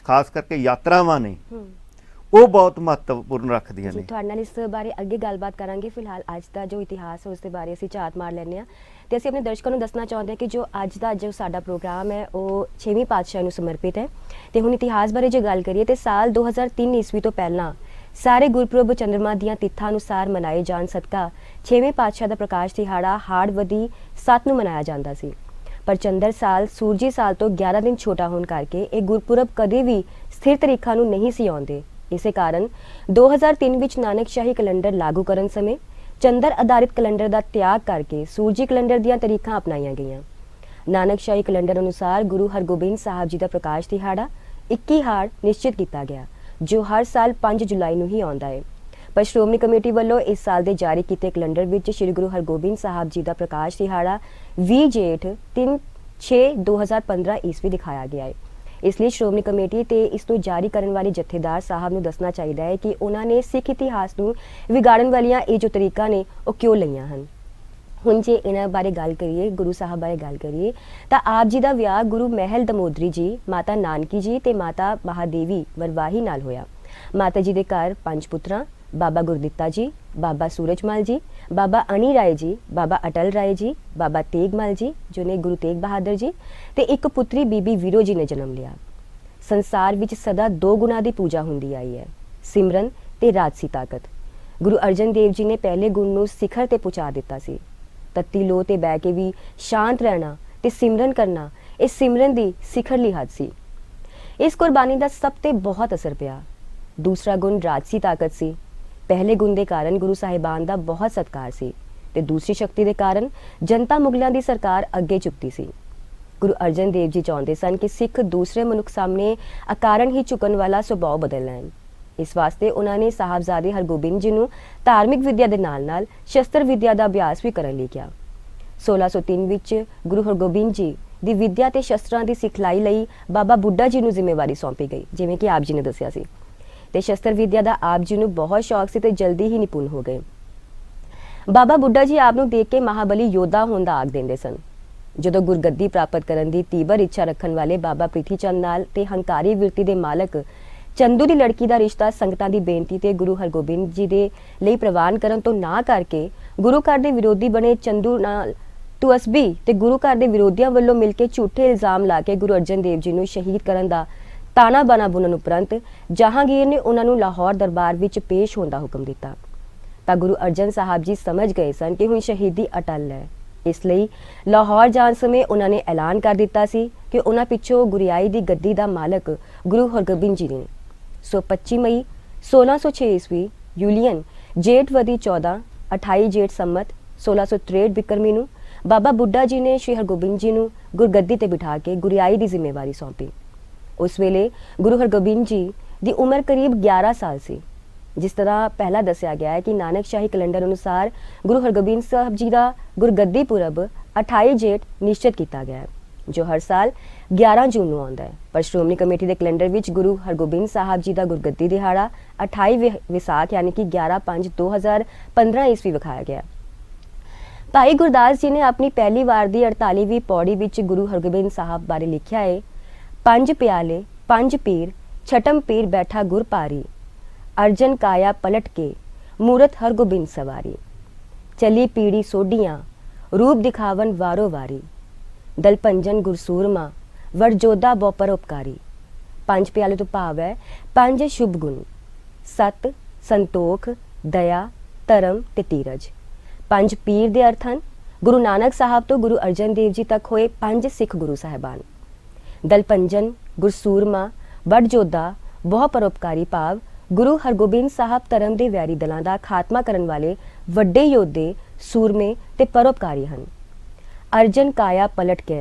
ਖਾਸ ਕਰਕੇ ਯਾਤਰਾਵਾਂ ਨੇ ਉਹ ਬਹੁਤ ਮਹੱਤਵਪੂਰਨ ਰੱਖਦੀਆਂ ਨੇ। ਤੁਹਾਡੇ ਨਾਲ ਇਸ ਬਾਰੇ ਅੱਗੇ ਗੱਲਬਾਤ ਕਰਾਂਗੇ। ਫਿਲਹਾਲ ਅੱਜ ਦਾ ਜੋ ਇਤਿਹਾਸ ਹੈ ਉਸ ਦੇ ਬਾਰੇ ਅਸੀਂ ਝਾਤ ਮਾਰ ਲੈਂਦੇ ਹਾਂ ਤੇ ਅਸੀਂ ਆਪਣੇ ਦਰਸ਼ਕਾਂ ਨੂੰ ਦੱਸਣਾ ਚਾਹੁੰਦੇ ਹਾਂ ਕਿ ਜੋ ਅੱਜ ਦਾ ਜੋ ਸਾਡਾ ਪ੍ਰੋਗਰਾਮ ਹੈ ਉਹ 6ਵੀਂ ਪਾਤਸ਼ਾਹ ਨੂੰ ਸਮਰਪਿਤ ਹੈ ਤੇ ਹੁਣ ਇਤਿਹਾਸ ਬਾਰੇ ਜੇ ਗੱਲ ਕਰੀਏ ਤੇ ਸਾਲ 2003 ਈਸਵੀ ਤੋਂ ਪਹਿਲਾਂ ਸਾਰੇ ਗੁਰਪੁਰਬ ਚੰਦਰਮਾ ਦੀਆਂ ਤਿੱਥਾਂ ਅਨੁਸਾਰ ਮਨਾਏ ਜਾਣ ਸਦਕਾ 6ਵੇਂ ਪਾਤਸ਼ਾਹ ਦਾ ਪ੍ਰਕਾਸ਼ ਦਿਹਾੜਾ ਹਾੜਵਦੀ 7 ਨੂੰ ਮਨਾਇਆ ਜਾਂਦਾ ਸੀ। ਪਰ ਚੰਦਰ ਸਾਲ ਸੂਰਜੀ ਸਾਲ ਤੋਂ 11 ਦਿਨ ਛੋਟਾ ਹੋਣ ਕਰਕੇ ਇਹ ਗੁਰਪੁਰਬ ਕਦੇ ਵੀ ਸਥਿਰ ਤਰੀਕਾਂ ਨੂੰ ਨਹੀਂ ਸੀ ਆਉਂਦੇ। ਇਸੇ ਕਾਰਨ 2003 ਵਿੱਚ ਨਾਨਕਸ਼ਾਹੀ ਕੈਲੰਡਰ ਲਾਗੂ ਕਰਨ ਸਮੇਂ ਚੰਦਰ ਆਧਾਰਿਤ ਕੈਲੰਡਰ ਦਾ ਤਿਆਗ ਕਰਕੇ ਸੂਰਜੀ ਕੈਲੰਡਰ ਦੀਆਂ ਤਰੀਕਾਂ ਅਪਣਾਈਆਂ ਗਈਆਂ। ਨਾਨਕਸ਼ਾਹੀ ਕੈਲੰਡਰ ਅਨੁਸਾਰ ਗੁਰੂ ਹਰਗੋਬਿੰਦ ਸਾਹਿਬ ਜੀ ਦਾ ਪ੍ਰਕਾਸ਼ ਦਿਹਾੜਾ 21 ਹਾੜ ਨਿਸ਼ਚਿਤ ਕੀਤਾ ਗਿਆ ਜੋ ਹਰ ਸਾਲ 5 ਜੁਲਾਈ ਨੂੰ ਹੀ ਆਉਂਦਾ ਹੈ। ਪਰ ਸ਼੍ਰੋਮਣੀ ਕਮੇਟੀ ਵੱਲੋਂ ਇਸ ਸਾਲ ਦੇ ਜਾਰੀ ਕੀਤੇ ਕੈਲੰਡਰ ਵਿੱਚ ਸ੍ਰੀ ਗੁਰੂ ਹਰਗੋਬਿੰਦ ਸਾਹਿਬ ਜੀ ਦਾ ਪ੍ਰਕਾਸ਼ ਦਿਹਾੜਾ 20 ਜੇਠ 3/6/2015 ਈਸਵੀ ਦਿਖਾਇਆ ਗਿਆ ਹੈ। ਇਸ ਲਈ ਸ਼੍ਰੋਮਣੀ ਕਮੇਟੀ ਤੇ ਇਸ ਨੂੰ ਜਾਰੀ ਕਰਨ ਵਾਲੇ ਜਥੇਦਾਰ ਸਾਹਿਬ ਨੂੰ ਦੱਸਣਾ ਚਾਹੀਦਾ ਹੈ ਕਿ ਉਹਨਾਂ ਨੇ ਸਿੱਖ ਇਤਿਹਾਸ ਨੂੰ ਵਿਗਾੜਨ ਵਾਲੀਆਂ ਇਹ ਜੋ ਤਰੀਕਾਂ ਨੇ ਉਹ ਕਿਉਂ ਲਈਆਂ ਹਨ। ਹੁਣ ਜੇ ਇਹਨਾਂ ਬਾਰੇ ਗੱਲ ਕਰੀਏ, ਗੁਰੂ ਸਾਹਿਬ ਬਾਰੇ ਗੱਲ ਕਰੀਏ ਤਾਂ ਆਪ ਜੀ ਦਾ ਵਿਆਹ ਗੁਰੂ ਮਹਿਲ ਦਮੋਦਰੀ ਜੀ, ਮਾਤਾ ਨਾਨਕੀ ਜੀ ਤੇ ਮਾਤਾ ਮਹਾਦੇਵੀ ਵਰਵਾਹੀ ਨਾਲ ਹੋਇਆ। ਮਾਤਾ ਜੀ ਦੇ ਘਰ 5 ਪੁੱਤਰਾਂ ਬਾਬਾ ਗੁਰਦਿੱਤਾ ਜੀ, ਬਾਬਾ ਸੂਰਜਮਲ ਜੀ, ਬਾਬਾ ਅਣੀ ਰਾਏ ਜੀ, ਬਾਬਾ ਅਟਲ ਰਾਏ ਜੀ, ਬਾਬਾ ਤੇਗਮਲ ਜੀ ਜੋ ਨੇ ਗੁਰੂ ਤੇਗ ਬਹਾਦਰ ਜੀ ਤੇ ਇੱਕ ਪੁੱਤਰੀ ਬੀਬੀ ਵੀਰੋ ਜੀ ਨੇ ਜਨਮ ਲਿਆ। ਸੰਸਾਰ ਵਿੱਚ ਸਦਾ 2 ਗੁਣਾ ਦੀ ਪੂਜਾ ਹੁੰਦੀ ਆਈ ਹੈ, ਸਿਮਰਨ ਤੇ ਰਾਜਸੀ ਤਾਕਤ। ਗੁਰੂ ਅਰਜਨ ਦੇਵ ਜੀ ਨੇ ਪਹਿਲੇ ਗੁਣ ਨੂੰ ਸਿਖਰ ਤੇ ਪਹੁੰਚਾ ਦਿੱਤਾ ਸੀ। ਤੱਤੀ ਲੋ ਤੇ ਬਹਿ ਕੇ ਵੀ ਸ਼ਾਂਤ ਰਹਿਣਾ ਤੇ ਸਿਮਰਨ ਕਰਨਾ ਇਹ ਸਿਮਰਨ ਦੀ ਸਿਖਰਲੀ ਹੱਦ ਸੀ। ਇਸ ਕੁਰਬਾਨੀ ਦਾ ਸਭ ਤੇ ਬਹੁਤ ਅਸਰ ਪਿਆ। ਦੂਸਰਾ ਗੁਣ ਰਾਜਸੀ ਤਾਕਤ ਸੀ। ਪਹਿਲੇ ਗੁਣ ਦੇ ਕਾਰਨ ਗੁਰੂ ਸਾਹਿਬਾਨ ਦਾ ਬਹੁਤ ਸਤਿਕਾਰ ਸੀ ਤੇ ਦੂਸਰੀ ਸ਼ਕਤੀ ਦੇ ਕਾਰਨ ਜਨਤਾ ਮੁਗਲਾਂ ਦੀ ਸਰਕਾਰ ਅੱਗੇ ਝੁਕਦੀ ਸੀ। ਗੁਰੂ ਅਰਜਨ ਦੇਵ ਜੀ ਚਾਹੁੰਦੇ ਸਨ ਕਿ ਸਿੱਖ ਦੂਸਰੇ ਮਨੁੱਖ ਸਾਹਮਣੇ ਅਕਾਰਨ ਹੀ ਝੁਕਣ ਵਾਲਾ ਸੁਭਾਅ ਬਦਲ ਲੈਣ। ਇਸ ਵਾਸਤੇ ਉਹਨਾਂ ਨੇ ਸਾਹਿਬਜ਼ਾਦੇ ਹਰਗੋਬਿੰਦ ਜੀ ਨੂੰ ਧਾਰਮਿਕ ਵਿਦਿਆ ਦੇ ਨਾਲ-ਨਾਲ ਸ਼ਸਤਰ ਵਿਦਿਆ ਦਾ ਅਭਿਆਸ ਵੀ ਕਰਨ ਲਈ ਕਿਹਾ। 1603 ਵਿੱਚ ਗੁਰੂ ਹਰਗੋਬਿੰਦ ਜੀ ਦੀ ਵਿਦਿਆ ਤੇ ਸ਼ਸਤਰਾਂ ਦੀ ਸਿਖਲਾਈ ਲਈ ਬਾਬਾ ਬੁੱਢਾ ਜੀ ਨੂੰ ਜ਼ਿੰਮੇਵਾਰੀ ਸੌਂਪੀ ਗਈ, ਜਿਵੇਂ ਕਿ ਆਪ ਜੀ ਨੇ ਦੱਸਿਆ ਸੀ, ਤੇ ਸ਼ਸਤਰ ਵਿਦਿਆ ਦਾ ਆਪ ਜੀ ਨੂੰ ਬਹੁਤ ਸ਼ੌਕ ਸੀ ਤੇ ਜਲਦੀ ਹੀ ਨਿਪੁੰਨ ਹੋ ਗਏ। ਬਾਬਾ ਬੁੱਢਾ ਜੀ ਆਪ ਨੂੰ ਦੇਖ ਕੇ ਮਹਾਬਲੀ ਯੋਧਾ ਹੋਣ ਦਾ ਆਖ ਦਿੰਦੇ ਸਨ। ਜਦੋਂ ਗੁਰਗੱਦੀ ਪ੍ਰਾਪਤ ਕਰਨ ਦੀ ਤੀਬਰ ਇੱਛਾ ਰੱਖਣ ਵਾਲੇ ਬਾਬਾ ਪ੍ਰਿਥੀ ਚੰਦ ਨਾਲ ਤੇ ਹੰਕਾਰੀ ਬਿਰਤੀ ਦੇ ਮਾਲਕ ਚੰਦੂ ਦੀ ਲੜਕੀ ਦਾ ਰਿਸ਼ਤਾ ਸੰਗਤਾਂ ਦੀ ਬੇਨਤੀ ਤੇ ਗੁਰੂ ਹਰਗੋਬਿੰਦ ਜੀ ਦੇ ਲਈ ਪ੍ਰਵਾਨ ਕਰਨ ਤੋਂ ਨਾ ਕਰਕੇ ਗੁਰੂ ਘਰ ਦੇ ਵਿਰੋਧੀ ਬਣੇ ਚੰਦੂ ਨਾਲ ਤੁਅਸਬੀ ਤੇ ਗੁਰੂ ਘਰ ਦੇ ਵਿਰੋਧੀਆਂ ਵੱਲੋਂ ਮਿਲ ਕੇ ਝੂਠੇ ਇਲਜ਼ਾਮ ਲਾ ਕੇ ਗੁਰੂ ਅਰਜਨ ਦੇਵ ਜੀ ਨੂੰ ਸ਼ਹੀਦ ਕਰਨ ਦਾ ਤਾਣਾ ਬਾਣਾ ਬੁਣਨ ਉਪਰੰਤ ਜਹਾਂਗੀਰ ਨੇ ਉਹਨਾਂ ਨੂੰ ਲਾਹੌਰ ਦਰਬਾਰ ਵਿੱਚ ਪੇਸ਼ ਹੋਣ ਦਾ ਹੁਕਮ ਦਿੱਤਾ। ਤਾਂ ਗੁਰੂ ਅਰਜਨ ਸਾਹਿਬ ਜੀ ਸਮਝ ਗਏ ਸਨ ਕਿ ਹੁਣ ਸ਼ਹੀਦੀ ਅਟਲ ਹੈ। ਇਸ ਲਈ ਲਾਹੌਰ ਜਾਣ ਸਮੇਂ ਉਹਨਾਂ ਨੇ ਐਲਾਨ ਕਰ ਦਿੱਤਾ ਸੀ ਕਿ ਉਹਨਾਂ ਪਿੱਛੋਂ ਗੁਰਿਆਈ ਦੀ ਗੱਦੀ ਦਾ ਮਾਲਕ ਗੁਰੂ ਹਰਗੋਬਿੰਦ ਜੀ ਨੇ। 25 ਮਈ 1606 ਈਸਵੀ ਯੂਲੀਅਨ ਜੇਠਵਦੀ 14 28 ਜੇਠ ਸੰਮਤ 1663 ਬਿਕਰਮੀ ਨੂੰ ਬਾਬਾ ਬੁੱਢਾ ਜੀ ਨੇ ਸ਼੍ਰੀ ਹਰਗੋਬਿੰਦ ਜੀ ਨੂੰ ਗੁਰਗੱਦੀ ਤੇ ਬਿਠਾ ਕੇ ਗੁਰਿਆਈ ਦੀ ਜ਼ਿੰਮੇਵਾਰੀ ਸੌਂਪੀ। ਉਸ ਵੇਲੇ ਗੁਰੂ ਹਰਗੋਬਿੰਦ ਜੀ ਦੀ ਉਮਰ ਕਰੀਬ 11 ਸਾਲ ਸੀ। ਜਿਸ ਤਰ੍ਹਾਂ ਪਹਿਲਾਂ ਦੱਸਿਆ ਗਿਆ ਹੈ ਕਿ ਨਾਨਕ ਸ਼ਾਹੀ ਕੈਲੰਡਰ ਅਨੁਸਾਰ ਗੁਰੂ ਹਰਗੋਬਿੰਦ ਸਾਹਿਬ ਜੀ ਦਾ ਗੁਰਗੱਦੀ ਪੁਰਬ 28 ਜੇਠ ਨਿਸ਼ਚਿਤ ਕੀਤਾ ਗਿਆ ਹੈ, ਜੋ ਹਰ ਸਾਲ 11 ਜੂਨ ਨੂੰ ਆਉਂਦਾ ਹੈ। ਪਰ ਸ਼੍ਰੋਮਣੀ ਕਮੇਟੀ ਦੇ ਕੈਲੰਡਰ ਵਿੱਚ ਗੁਰੂ ਹਰਗੋਬਿੰਦ ਸਾਹਿਬ ਜੀ ਦਾ ਗੁਰਗੱਦੀ ਦਿਹਾੜਾ 28 ਵਿਸਾਖ ਯਾਨੀ ਕਿ 11/5/2015 ਈਸਵੀ ਵਿਖਾਇਆ ਗਿਆ। ਭਾਈ ਗੁਰਦਾਸ ਜੀ ਨੇ ਆਪਣੀ ਪਹਿਲੀ ਵਾਰ ਦੀ 48ਵੀਂ ਪੌੜੀ ਵਿੱਚ ਗੁਰੂ ਹਰਗੋਬਿੰਦ ਸਾਹਿਬ ਬਾਰੇ ਲਿਖਿਆ ਹੈ, 5 ਪਿਆਲੇ 5 ਪੀਰ ਛਟਮ ਪੀਰ ਬੈਠਾ ਗੁਰ ਭਾਰੀ, अर्जन काया पलट के मूरत हरगोबिंद सवारी, चली पीड़ी सोडियां रूप दिखावन वारो वारी, दलपंजन गुरसूरमा वरजोधा बहु परोपकारी। 5 प्याले तो भाव है 5 शुभ गुण सत संतोख दया धर्म ते धीरज। 5 पीर दे अर्थ हैं गुरु नानक साहब तो गुरु अर्जन देव जी तक होए 5 सिख गुरु साहिबान। दलपंजन गुरसूरमा वरजोधा बहु परोपकारी भाव गुरु हरगोबिंद साहब धर्म ਦੇ ਵੈਰੀ ਦਲਾਂ ਦਾ ਖਾਤਮਾ ਕਰਨ ਵਾਲੇ ਵੱਡੇ ਯੋਧੇ ਸੂਰਮੇ ਤੇ ਪਰਉਪਕਾਰੀ ਹਨ। ਅਰਜਨ ਕਾਇਆ ਪਲਟ ਕੇ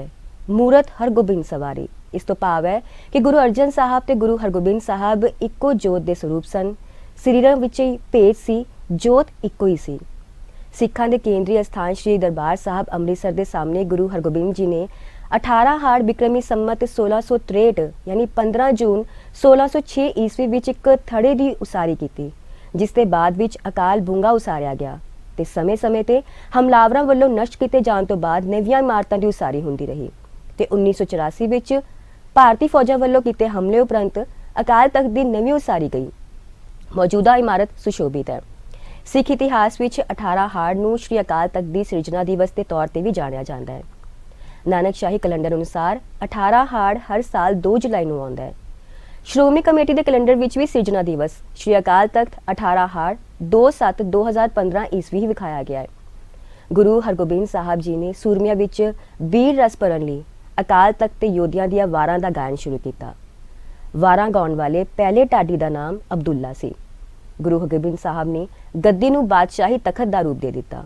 ਮੂਰਤ ਹਰਗੋਬਿੰਦ ਸਵਾਰੀ, ਇਸ ਤੋਂ ਭਾਵ ਹੈ ਕਿ ਗੁਰੂ ਅਰਜਨ ਸਾਹਿਬ ਤੇ ਗੁਰੂ ਹਰਗੋਬਿੰਦ ਸਾਹਿਬ ਇੱਕੋ ਜੋਤ ਦੇ ਸਰੂਪ ਸਨ। ਸਰੀਰਾਂ ਵਿੱਚ ਹੀ ਭੇਦ ਸੀ, ਜੋਤ ਇੱਕੋ ਹੀ ਸੀ। ਸਿੱਖਾਂ ਦੇ ਕੇਂਦਰੀ ਸਥਾਨ ਸ੍ਰੀ ਦਰਬਾਰ ਸਾਹਿਬ ਅੰਮ੍ਰਿਤਸਰ ਦੇ ਸਾਹਮਣੇ ਗੁਰੂ ਹਰਗੋਬਿੰਦ ਜੀ ਨੇ 18 ਹਾੜ ਬਿਕਰਮੀ ਸੰਮਤ 1663 ਯਾਨੀ 15 ਜੂਨ 1606 ਈਸਵੀ ਵਿੱਚ ਇੱਕ ਥੜੇ ਦੀ ਉਸਾਰੀ ਕੀਤੀ, ਜਿਸ ਦੇ ਬਾਅਦ ਵਿੱਚ ਅਕਾਲ ਬੂੰਗਾ ਉਸਾਰਿਆ ਗਿਆ ਤੇ ਸਮੇਂ-ਸਮੇਂ ਤੇ ਹਮਲਾਵਰਾਂ ਵੱਲੋਂ ਨਸ਼ਟ ਕੀਤੇ ਜਾਣ ਤੋਂ ਬਾਅਦ ਨਵੀਆਂ ਇਮਾਰਤਾਂ ਦੀ ਉਸਾਰੀ ਹੁੰਦੀ ਰਹੀ ਤੇ 1984 ਵਿੱਚ ਭਾਰਤੀ ਫੌਜਾਂ ਵੱਲੋਂ ਕੀਤੇ ਹਮਲੇ ਉਪਰੰਤ ਅਕਾਲ ਤਖਤ ਦੀ ਨਵੀਂ ਉਸਾਰੀ ਗਈ। ਮੌਜੂਦਾ ਇਮਾਰਤ ਸੁਸ਼ੋਭਿਤ ਹੈ। ਸਿੱਖ ਇਤਿਹਾਸ ਵਿੱਚ 18 ਹਾੜ ਨੂੰ ਸ਼੍ਰੀ ਅਕਾਲ ਤਖਤ ਦੀ ਸਿਰਜਣਾ ਦਿਵਸ ਦੇ ਤੌਰ ਤੇ ਵੀ ਜਾਣਿਆ ਜਾਂਦਾ ਹੈ। ਨਾਨਕ ਸ਼ਾਹੀ ਕੈਲੰਡਰ ਅਨੁਸਾਰ 18 ਹਾੜ ਹਰ ਸਾਲ 2 ਜੁਲਾਈ ਨੂੰ ਆਉਂਦਾ ਹੈ। ਸ਼੍ਰੋਮਣੀ ਕਮੇਟੀ ਦੇ ਕੈਲੰਡਰ ਵਿੱਚ ਵੀ ਸਿਰਜਣਾ ਦਿਵਸ ਸ਼੍ਰੀ ਅਕਾਲ ਤਖਤ 18 ਹਾੜ 2/7/2015 ਈਸਵੀ ਹੀ ਵਿਖਾਇਆ ਗਿਆ ਹੈ। ਗੁਰੂ ਹਰਗੋਬਿੰਦ ਸਾਹਿਬ ਜੀ ਨੇ ਸੂਰਮਿਆਂ ਵਿੱਚ ਵੀਰ ਰਸ ਭਰਨ ਲਈ ਅਕਾਲ ਤਖਤ ਤੇ ਯੋਧਿਆਂ ਦੀਆਂ ਵਾਰਾਂ ਦਾ ਗਾਇਨ ਸ਼ੁਰੂ ਕੀਤਾ। ਵਾਰਾਂ ਗਾਉਣ ਵਾਲੇ ਪਹਿਲੇ ਢਾਡੀ ਦਾ ਨਾਮ ਅਬਦੁੱਲਾ ਸੀ। ਗੁਰੂ ਹਰਗੋਬਿੰਦ ਸਾਹਿਬ ਨੇ ਗੱਦੀ ਨੂੰ ਬਾਦਸ਼ਾਹੀ ਤਖਤ ਦਾ ਰੂਪ ਦੇ ਦਿੱਤਾ।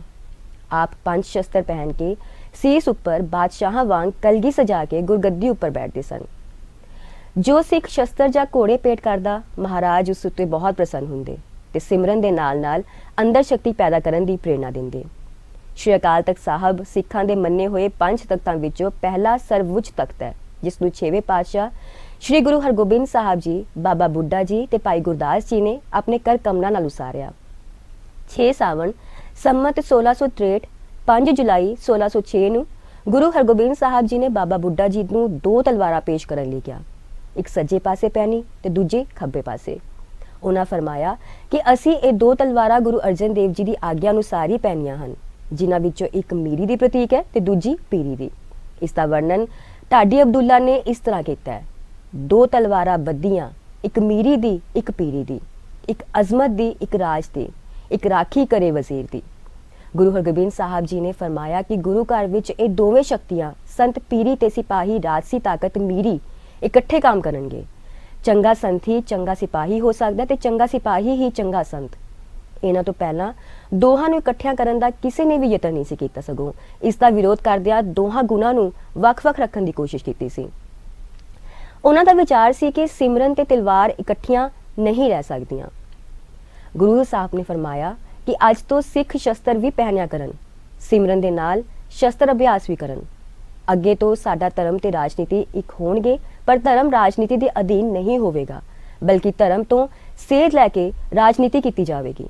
ਆਪ 5 ਸ਼ਸਤਰ ਪਹਿਨ ਕੇ ਸੀਸ ਉੱਪਰ ਬਾਦਸ਼ਾਹਾਂ ਵਾਂਗ ਕਲਗੀ ਸਜਾ ਕੇ ਗੁਰਗੱਦੀ ਉੱਪਰ ਬੈਠਦੇ ਸਨ। ਜੋ ਸਿੱਖ ਸ਼ਸਤਰ ਜਾਂ ਘੋੜੇ ਪੇਟ ਕਰਦਾ, ਮਹਾਰਾਜ ਉਸ ਉੱਤੇ ਬਹੁਤ ਪ੍ਰਸੰਨ ਹੁੰਦੇ ਤੇ ਸਿਮਰਨ ਦੇ ਨਾਲ-ਨਾਲ ਅੰਦਰ ਸ਼ਕਤੀ ਪੈਦਾ ਕਰਨ ਦੀ ਪ੍ਰੇਰਣਾ ਦਿੰਦੇ। ਸ਼੍ਰੀ ਅਕਾਲ ਤਖਤ ਸਾਹਿਬ ਸਿੱਖਾਂ ਦੇ ਮੰਨੇ ਹੋਏ 5 ਤਖਤਾਂ ਵਿੱਚੋਂ ਪਹਿਲਾ ਸਰਵਉੱਚ ਤਖਤ ਹੈ, ਜਿਸ ਨੂੰ 6ਵੇਂ ਪਾਤਸ਼ਾਹ ਸ਼੍ਰੀ ਗੁਰੂ ਹਰਗੋਬਿੰਦ ਸਾਹਿਬ ਜੀ, ਬਾਬਾ ਬੁੱਢਾ ਜੀ ਤੇ ਭਾਈ ਗੁਰਦਾਸ ਜੀ ਨੇ ਆਪਣੇ ਕਰ ਕਮਲਾਂ ਨਾਲ ਉਸਾਰਿਆ। 6 ਸਾਵਣ ਸੰਮਤ 1663 5 ਜੁਲਾਈ 1606 ਨੂੰ ਗੁਰੂ ਹਰਗੋਬਿੰਦ ਸਾਹਿਬ ਜੀ ਨੇ ਬਾਬਾ ਬੁੱਢਾ ਜੀ ਨੂੰ 2 ਤਲਵਾਰਾਂ ਪੇਸ਼ ਕਰਨ ਲਈ ਕਿਹਾ, ਇੱਕ ਸੱਜੇ ਪਾਸੇ ਪੈਣੀ ਤੇ ਦੂਜੀ ਖੱਬੇ ਪਾਸੇ। ਉਹਨਾਂ ਫਰਮਾਇਆ ਕਿ ਅਸੀਂ ਇਹ 2 ਤਲਵਾਰਾਂ ਗੁਰੂ ਅਰਜਨ ਦੇਵ ਜੀ ਦੀ ਆਗਿਆ ਅਨੁਸਾਰ ਹੀ ਪਹਿਨੀਆਂ ਹਨ, ਜਿਨ੍ਹਾਂ ਵਿੱਚੋਂ ਇੱਕ ਮੀਰੀ ਦੀ ਪ੍ਰਤੀਕ ਹੈ ਤੇ ਦੂਜੀ ਪੀਰੀ ਦੀ। ਇਸ ਦਾ ਵਰਣਨ ਢਾਡੀ ਅਬਦੁੱਲਾ ਨੇ ਇਸ ਤਰ੍ਹਾਂ ਕੀਤਾ ਹੈ, 2 ਤਲਵਾਰਾਂ ਬੱਧੀਆਂ, ਇੱਕ ਮੀਰੀ ਦੀ, ਇੱਕ ਪੀਰੀ ਦੀ, ਇੱਕ ਅਜ਼ਮਤ ਦੀ, ਇੱਕ ਰਾਜ ਦੀ, ਇੱਕ ਰਾਖੀ ਕਰੇ ਵਜ਼ੀਰ ਦੀ। ਗੁਰੂ ਹਰਗੋਬਿੰਦ ਸਾਹਿਬ ਜੀ ਨੇ ਫਰਮਾਇਆ ਕਿ ਗੁਰੂ ਘਰ ਵਿੱਚ ਇਹ ਦੋਵੇਂ ਸ਼ਕਤੀਆਂ ਸੰਤ ਪੀਰੀ ਤੇ ਸਿਪਾਹੀ ਰਾਜਸੀ ਤਾਕਤ ਮੀਰੀ ਇਕੱਠੇ ਕੰਮ ਕਰਨਗੇ। ਚੰਗਾ ਸੰਤ ਹੀ ਚੰਗਾ ਸਿਪਾਹੀ ਹੋ ਸਕਦਾ ਤੇ ਚੰਗਾ ਸਿਪਾਹੀ ਹੀ ਚੰਗਾ ਸੰਤ। ਇਹਨਾਂ ਤੋਂ ਪਹਿਲਾਂ ਦੋਹਾਂ ਨੂੰ ਇਕੱਠਿਆਂ ਕਰਨ ਦਾ ਕਿਸੇ ਨੇ ਵੀ ਯਤਨ ਨਹੀਂ ਸੀ ਕੀਤਾ, ਸਗੋਂ ਇਸ ਦਾ ਵਿਰੋਧ ਕਰਦਿਆਂ ਦੋਹਾਂ ਗੁਣਾਂ ਨੂੰ ਵੱਖ-ਵੱਖ ਰੱਖਣ ਦੀ ਕੋਸ਼ਿਸ਼ ਕੀਤੀ ਸੀ। ਉਹਨਾਂ ਦਾ ਵਿਚਾਰ ਸੀ ਕਿ ਸਿਮਰਨ ਤੇ ਤਲਵਾਰ ਇਕੱਠੀਆਂ ਨਹੀਂ ਰਹਿ ਸਕਦੀਆਂ। ਗੁਰੂ ਸਾਹਿਬ ਨੇ ਫਰਮਾਇਆ ਕਿ ਅੱਜ ਤੋਂ ਸਿੱਖ ਸ਼ਸਤਰ ਵੀ ਪਹਿਨਿਆ ਕਰਨ, ਸਿਮਰਨ ਦੇ ਨਾਲ ਸ਼ਸਤਰ ਅਭਿਆਸ ਵੀ ਕਰਨ। ਅੱਗੇ ਤੋਂ ਸਾਡਾ ਧਰਮ ਤੇ ਰਾਜਨੀਤੀ ਇੱਕ ਹੋਣਗੇ, ਪਰ ਧਰਮ ਰਾਜਨੀਤੀ ਦੇ ਅਧੀਨ ਨਹੀਂ ਹੋਵੇਗਾ, ਬਲਕਿ ਧਰਮ ਤੋਂ ਸੇਧ ਲੈ ਕੇ ਰਾਜਨੀਤੀ ਕੀਤੀ ਜਾਵੇਗੀ।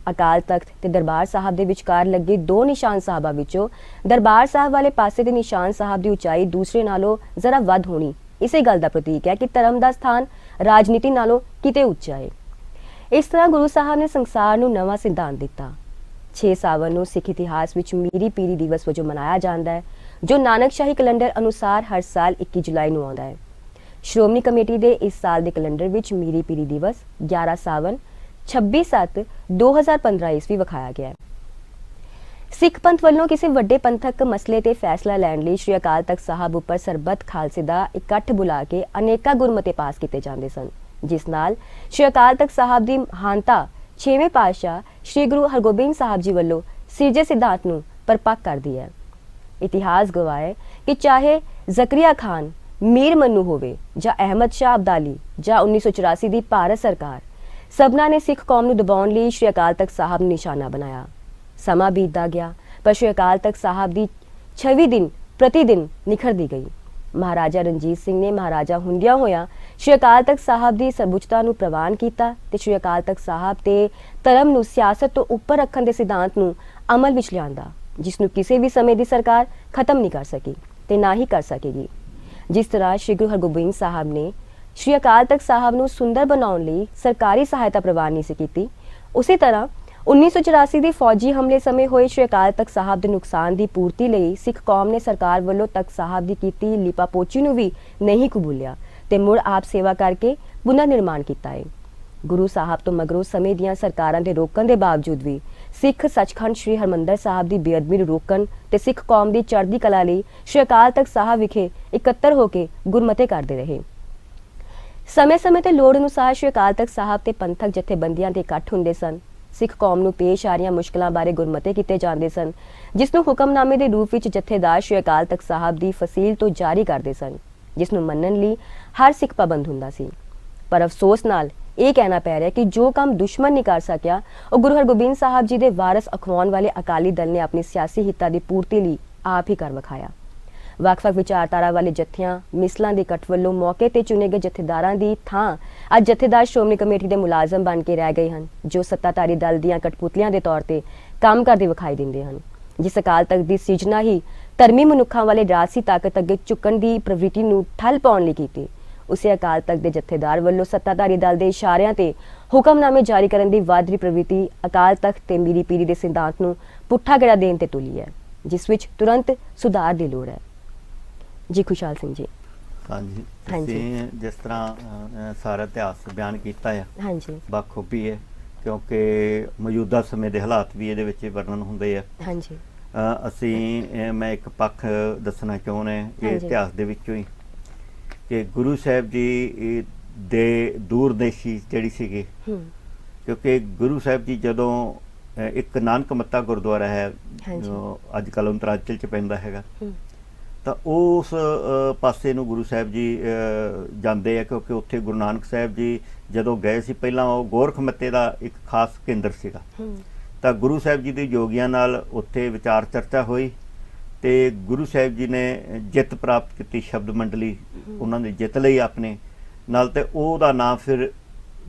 ਅਕਾਲ ਤਖਤ ਤੇ ਦਰਬਾਰ ਸਾਹਿਬ ਦੇ ਵਿਚਕਾਰ ਲੱਗੇ ਦੋ ਨਿਸ਼ਾਨ ਸਾਹਿਬਾਂ ਵਿੱਚੋਂ ਦਰਬਾਰ ਸਾਹਿਬ ਵਾਲੇ ਪਾਸੇ ਦੇ ਨਿਸ਼ਾਨ ਸਾਹਿਬ ਦੀ ਉਚਾਈ ਦੂਸਰੇ ਨਾਲੋਂ ਜ਼ਰਾ ਵੱਧ ਹੋਣੀ ਇਸੇ ਗੱਲ ਦਾ ਪ੍ਰਤੀਕ ਹੈ ਕਿ ਧਰਮ ਦਾ ਸਥਾਨ ਰਾਜਨੀਤੀ ਨਾਲੋਂ ਕਿਤੇ ਉੱਚਾ ਹੈ। ਇਸ ਤਰ੍ਹਾਂ ਗੁਰੂ ਸਾਹਿਬ ਨੇ ਸੰਸਾਰ ਨੂੰ ਨਵਾਂ ਸਿਧਾਂਤ ਦਿੱਤਾ। 6 ਸਾਵਨ ਨੂੰ ਸਿੱਖ ਇਤਿਹਾਸ ਵਿੱਚ ਮੀਰੀ ਪੀਰੀ ਦਿਵਸ ਵਜੋਂ ਮਨਾਇਆ ਜਾਂਦਾ ਹੈ, ਜੋ ਨਾਨਕਸ਼ਾਹੀ ਕੈਲੰਡਰ ਅਨੁਸਾਰ ਹਰ ਸਾਲ 21 ਜੁਲਾਈ ਨੂੰ ਆਉਂਦਾ ਹੈ। ਸ਼੍ਰੋਮਣੀ ਕਮੇਟੀ ਦੇ ਇਸ ਸਾਲ ਦੇ ਕੈਲੰਡਰ ਵਿੱਚ ਮੀਰੀ ਪੀਰੀ ਦਿਵਸ 11 ਸਾਵਨ 26/7/2015 ਈਸਵੀ ਵਿਖਾਇਆ ਗਿਆ ਹੈ। ਸਿੱਖ ਪੰਥ ਵੱਲੋਂ ਕਿਸੇ ਵੱਡੇ ਪੰਥਕ ਮਸਲੇ ਤੇ ਫੈਸਲਾ ਲੈਣ ਲਈ ਸ਼੍ਰੀ ਅਕਾਲ ਤਖਤ ਸਾਹਿਬ ਉੱਪਰ ਸਰਬੱਤ ਖਾਲਸੇ ਦਾ ਇਕੱਠ ਬੁਲਾ ਕੇ ਅਨੇਕਾਂ ਗੁਰਮਤੇ ਪਾਸ ਕੀਤੇ ਜਾਂਦੇ ਸਨ, ਜਿਸ ਨਾਲ ਸ਼੍ਰੀ ਅਕਾਲ ਤਖਤ ਸਾਹਿਬ ਦੀ ਮਹਾਨਤਾ 6ਵੇਂ ਪਾਤਸ਼ਾਹ ਸ਼੍ਰੀ ਗੁਰੂ ਹਰਗੋਬਿੰਦ ਸਾਹਿਬ ਜੀ ਵੱਲੋਂ ਸਿਰਜੇ ਸਿਧਾਂਤ ਨੂੰ ਪਰਪੱਕ ਕਰਦੀ ਹੈ। ਇਤਿਹਾਸ ਗਵਾਹ ਹੈ ਕਿ ਚਾਹੇ ਜ਼ਕਰੀਆ ਖਾਨ, ਮੀਰ ਮੰਨੂ ਹੋਵੇ ਜਾਂ ਅਹਿਮਦ ਸ਼ਾਹ ਅਬਦਾਲੀ ਜਾਂ 1984 ਦੀ ਭਾਰਤ ਸਰਕਾਰ, ਸਭਨਾਂ ਨੇ ਸਿੱਖ ਕੌਮ ਨੂੰ ਦਬਾਉਣ ਲਈ ਸ਼੍ਰੀ ਅਕਾਲ ਤਖਤ ਸਾਹਿਬ ਨੂੰ ਨਿਸ਼ਾਨਾ ਬਣਾਇਆ। ਸਮਾਂ ਬੀਤਦਾ ਗਿਆ, ਪਰ ਸ਼੍ਰੀ ਅਕਾਲ ਤਖਤ ਸਾਹਿਬ ਦੀ ਛਵੀ ਦਿਨ ਪ੍ਰਤੀ ਦਿਨ ਨਿਖਰਦੀ ਗਈ। ਮਹਾਰਾਜਾ ਰਣਜੀਤ ਸਿੰਘ ਨੇ ਮਹਾਰਾਜਾ ਹੁੰਦਿਆਂ ਹੋਇਆਂ ਸ਼੍ਰੀ ਅਕਾਲ ਤਖਤ ਸਾਹਿਬ ਦੀ ਸਰਬਉੱਚਤਾ ਨੂੰ ਪ੍ਰਵਾਨ ਕੀਤਾ ਤੇ ਸ਼੍ਰੀ ਅਕਾਲ ਤਖਤ ਸਾਹਿਬ ਤੇ ਧਰਮ ਨੂੰ ਸਿਆਸਤ ਤੋਂ ਉੱਪਰ ਰੱਖਣ ਦੇ ਸਿਧਾਂਤ ਨੂੰ ਅਮਲ ਵਿੱਚ ਲਿਆਂਦਾ, ਜਿਸ ਨੂੰ ਕਿਸੇ ਵੀ ਸਮੇਂ ਦੀ ਸਰਕਾਰ ਖਤਮ ਨਹੀਂ ਕਰ ਸਕੀ ਤੇ ਨਾ ਹੀ ਕਰ ਸਕੇਗੀ। ਜਿਸ ਤਰ੍ਹਾਂ ਸ਼੍ਰੀ ਗੁਰੂ ਹਰਗੋਬਿੰਦ ਸਾਹਿਬ ਨੇ ਸ਼੍ਰੀ ਅਕਾਲ ਤਖਤ ਸਾਹਿਬ ਨੂੰ ਸੁੰਦਰ ਬਣਾਉਣ ਲਈ ਸਰਕਾਰੀ ਸਹਾਇਤਾ ਪ੍ਰਵਾਨ ਨਹੀਂ ਸੀ ਕੀਤੀ, ਉਸੇ ਤਰ੍ਹਾਂ 1984 ਦੇ ਫੌਜੀ ਹਮਲੇ ਸਮੇਂ ਹੋਏ ਸ਼੍ਰੀ ਅਕਾਲ ਤਖਤ ਸਾਹਿਬ ਦੇ ਨੁਕਸਾਨ ਦੀ ਪੂਰਤੀ ਲਈ ਸਿੱਖ ਕੌਮ ਨੇ ਸਰਕਾਰ ਵੱਲੋਂ ਤਖਤ ਸਾਹਿਬ ਦੀ ਕੀਤੀ ਲਿਪਾਪੋਚੀ ਨੂੰ ਵੀ ਨਹੀਂ ਕਬੂਲਿਆ ਤੇ ਮੁੜ ਆਪ ਸੇਵਾ ਕਰਕੇ ਪੁਨਰ ਨਿਰਮਾਣ ਕੀਤਾ ਹੈ। ਗੁਰੂ ਸਾਹਿਬ ਤੋਂ ਮਗਰੋਂ ਸਮੇਂ ਦੀਆਂ ਸਰਕਾਰਾਂ ਦੇ ਰੋਕਣ ਦੇ ਬਾਵਜੂਦ ਵੀ ਸਿੱਖ ਸੱਚਖੰਡ ਸ਼੍ਰੀ ਹਰਮੰਦਰ ਸਾਹਿਬ ਦੀ ਬੇਅਦਬੀ ਨੂੰ ਰੋਕਣ ਤੇ ਸਿੱਖ ਕੌਮ ਦੀ ਚੜ੍ਹਦੀ ਕਲਾ ਲਈ ਸ਼੍ਰੀ ਅਕਾਲ ਤਖਤ ਸਾਹਿਬ ਵਿਖੇ ਇਕੱਤਰ ਹੋ ਕੇ ਗੁਰਮਤੇ ਕਰਦੇ ਰਹੇ। ਸਮੇਂ-ਸਮੇਂ ਤੇ ਲੋੜ ਅਨੁਸਾਰ ਸ਼੍ਰੀ ਅਕਾਲ ਤਖਤ ਸਾਹਿਬ ਤੇ ਪੰਥਕ ਜਥੇਬੰਦੀਆਂ ਦੇ ਇਕੱਠ ਹੁੰਦੇ ਸਨ। ਸਿੱਖ ਕੌਮ ਨੂੰ ਪੇਸ਼ ਆ ਰਹੀਆਂ ਮੁਸ਼ਕਲਾਂ ਬਾਰੇ ਗੁਰਮਤੇ ਕੀਤੇ ਜਾਂਦੇ ਸਨ, ਜਿਸ ਨੂੰ ਹੁਕਮਨਾਮੇ ਦੇ ਰੂਪ ਵਿੱਚ ਜਥੇਦਾਰ ਸ਼੍ਰੀ ਅਕਾਲ ਤਖਤ ਸਾਹਿਬ ਦੀ ਫਸੀਲ ਤੋਂ ਜਾਰੀ ਕਰਦੇ ਸਨ, ਜਿਸ ਨੂੰ ਮੰਨਣ ਲਈ ਹਰ ਸਿੱਖ ਪਾਬੰਦ ਹੁੰਦਾ ਸੀ। ਪਰ ਅਫਸੋਸ ਨਾਲ ਇਹ ਕਹਿਣਾ ਪੈ ਰਿਹਾ ਕਿ ਜੋ ਕੰਮ ਦੁਸ਼ਮਣ ਨਹੀਂ ਕਰ ਸਕਿਆ, ਉਹ ਗੁਰੂ ਹਰਗੋਬਿੰਦ ਸਾਹਿਬ ਜੀ ਦੇ ਵਾਰਸ ਅਖਵਾਉਣ ਵਾਲੇ ਅਕਾਲੀ ਦਲ ਨੇ ਆਪਣੀ ਸਿਆਸੀ ਹਿੱਤਾਂ ਦੀ ਪੂਰਤੀ ਲਈ ਆਪ ਹੀ ਕਰ ਵਿਖਾਇਆ। ਵੱਖ-ਵੱਖ ਵਿਚਾਰਧਾਰਾ ਵਾਲੇ ਜਥਿਆਂ ਮਿਸਲਾਂ ਦੇ ਇਕੱਠ ਵੱਲੋਂ ਮੌਕੇ ਤੇ ਚੁਣੇ ਗਏ ਜਥੇਦਾਰਾਂ ਦੀ ਥਾਂ ਅੱਜ ਜਥੇਦਾਰ ਸ਼੍ਰੋਮਣੀ ਕਮੇਟੀ ਦੇ ਮੁਲਾਜ਼ਮ ਬਣ ਕੇ ਰਹਿ ਗਏ ਹਨ, ਜੋ ਸੱਤਾਧਾਰੀ ਦਲ ਦੀਆਂ ਕਠਪੁਤਲੀਆਂ ਦੇ ਤੌਰ ਤੇ ਕੰਮ ਕਰਦੇ ਵਿਖਾਈ ਦਿੰਦੇ ਹਨ। ਜਿਸ ਅਕਾਲ ਤਖਤ ਦੀ ਸਿਰਜਣਾ ਹੀ ਧਰਮੀ ਮਨੁੱਖਾਂ ਵਾਲੇ ਰਾਜਸੀ ਤਾਕਤ ਅੱਗੇ ਝੁਕਣ ਦੀ ਪ੍ਰਵਿਰਤੀ ਨੂੰ ਠੱਲ ਪਾਉਣ ਲਈ ਕੀਤੀ, ਉਸੇ ਅਕਾਲ ਤਖਤ ਦੇ ਜਥੇਦਾਰ ਵੱਲੋਂ ਸੱਤਾਧਾਰੀ ਦਲ ਦੇ ਇਸ਼ਾਰਿਆਂ ਤੇ ਹੁਕਮਨਾਮੇ ਜਾਰੀ ਕਰਨ ਦੀ ਵਾਧਰੀ ਪ੍ਰਵਿਰਤੀ ਅਕਾਲ ਤਖਤ ਤੇ ਮੀਰੀ ਪੀਰੀ ਦੇ ਸਿਧਾਂਤ ਨੂੰ ਪੁੱਠਾ ਗੇੜਾ ਦੇਣ ਤੇ ਤੁਲੀ ਹੈ, ਜਿਸ ਵਿੱਚ ਤੁਰੰਤ ਸੁਧਾਰ ਦੀ ਲੋੜ ਹੈ। ਜੀ ਖੁਸ਼ਹਾਲ ਸਿੰਘ ਜੀ। ਹਾਂਜੀ, ਤੁਸੀਂ ਜਿਸ ਤਰ੍ਹਾਂ ਸਾਰਾ ਇਤਿਹਾਸ ਬਿਆਨ ਕੀਤਾ ਹੈ, ਹਾਂਜੀ, ਬਖੂਬੀ ਹੈ, ਕਿਉਂਕਿ ਮੌਜੂਦਾ ਸਮੇਂ ਦੇ ਹਾਲਾਤ ਵੀ ਇਹਦੇ ਵਿੱਚ ਵਰਣਨ ਹੁੰਦੇ ਆ। ਹਾਂਜੀ, ਮੈਂ ਇੱਕ ਪੱਖ ਦੱਸਣਾ ਚਾਹੁੰਦਾ ਇਹ ਇਤਿਹਾਸ ਦੇ ਵਿੱਚੋਂ ਹੀ ਕਿ ਗੁਰੂ ਸਾਹਿਬ ਜੀ ਦੇ ਦੂਰਦੇਸ਼ੀ ਜਿਹੜੀ ਸੀਗੀ, ਕਿਉਂਕਿ ਗੁਰੂ ਸਾਹਿਬ ਜੀ ਜਦੋਂ ਇੱਕ ਨਾਨਕ ਮੱਤਾ ਗੁਰਦੁਆਰਾ ਹੈ ਅੱਜ ਕੱਲ੍ਹ ਉਤਰਾਂਚਲ 'ਚ ਪੈਂਦਾ ਹੈਗਾ, ਤਾਂ ਉਸ ਪਾਸੇ ਨੂੰ ਗੁਰੂ ਸਾਹਿਬ ਜੀ ਜਾਂਦੇ ਆ, ਕਿਉਂਕਿ ਉੱਥੇ ਗੁਰੂ ਨਾਨਕ ਸਾਹਿਬ ਜੀ ਜਦੋਂ ਗਏ ਸੀ ਪਹਿਲਾਂ ਉਹ ਗੋਰਖ ਮੱਤੇ ਦਾ ਇੱਕ ਖਾਸ ਕੇਂਦਰ ਸੀਗਾ। ਤਾਂ ਗੁਰੂ ਸਾਹਿਬ ਜੀ ਦੇ ਯੋਗੀਆਂ ਨਾਲ ਉੱਥੇ ਵਿਚਾਰ ਚਰਚਾ ਹੋਈ ਤੇ ਗੁਰੂ ਸਾਹਿਬ ਜੀ ਨੇ ਜਿੱਤ ਪ੍ਰਾਪਤ ਕੀਤੀ, ਸ਼ਬਦ ਮੰਡਲੀ ਉਹਨਾਂ ਨੇ ਜਿੱਤ ਲਈ ਆਪਣੇ ਨਾਲ, ਤੇ ਉਹਦਾ ਨਾਮ ਫਿਰ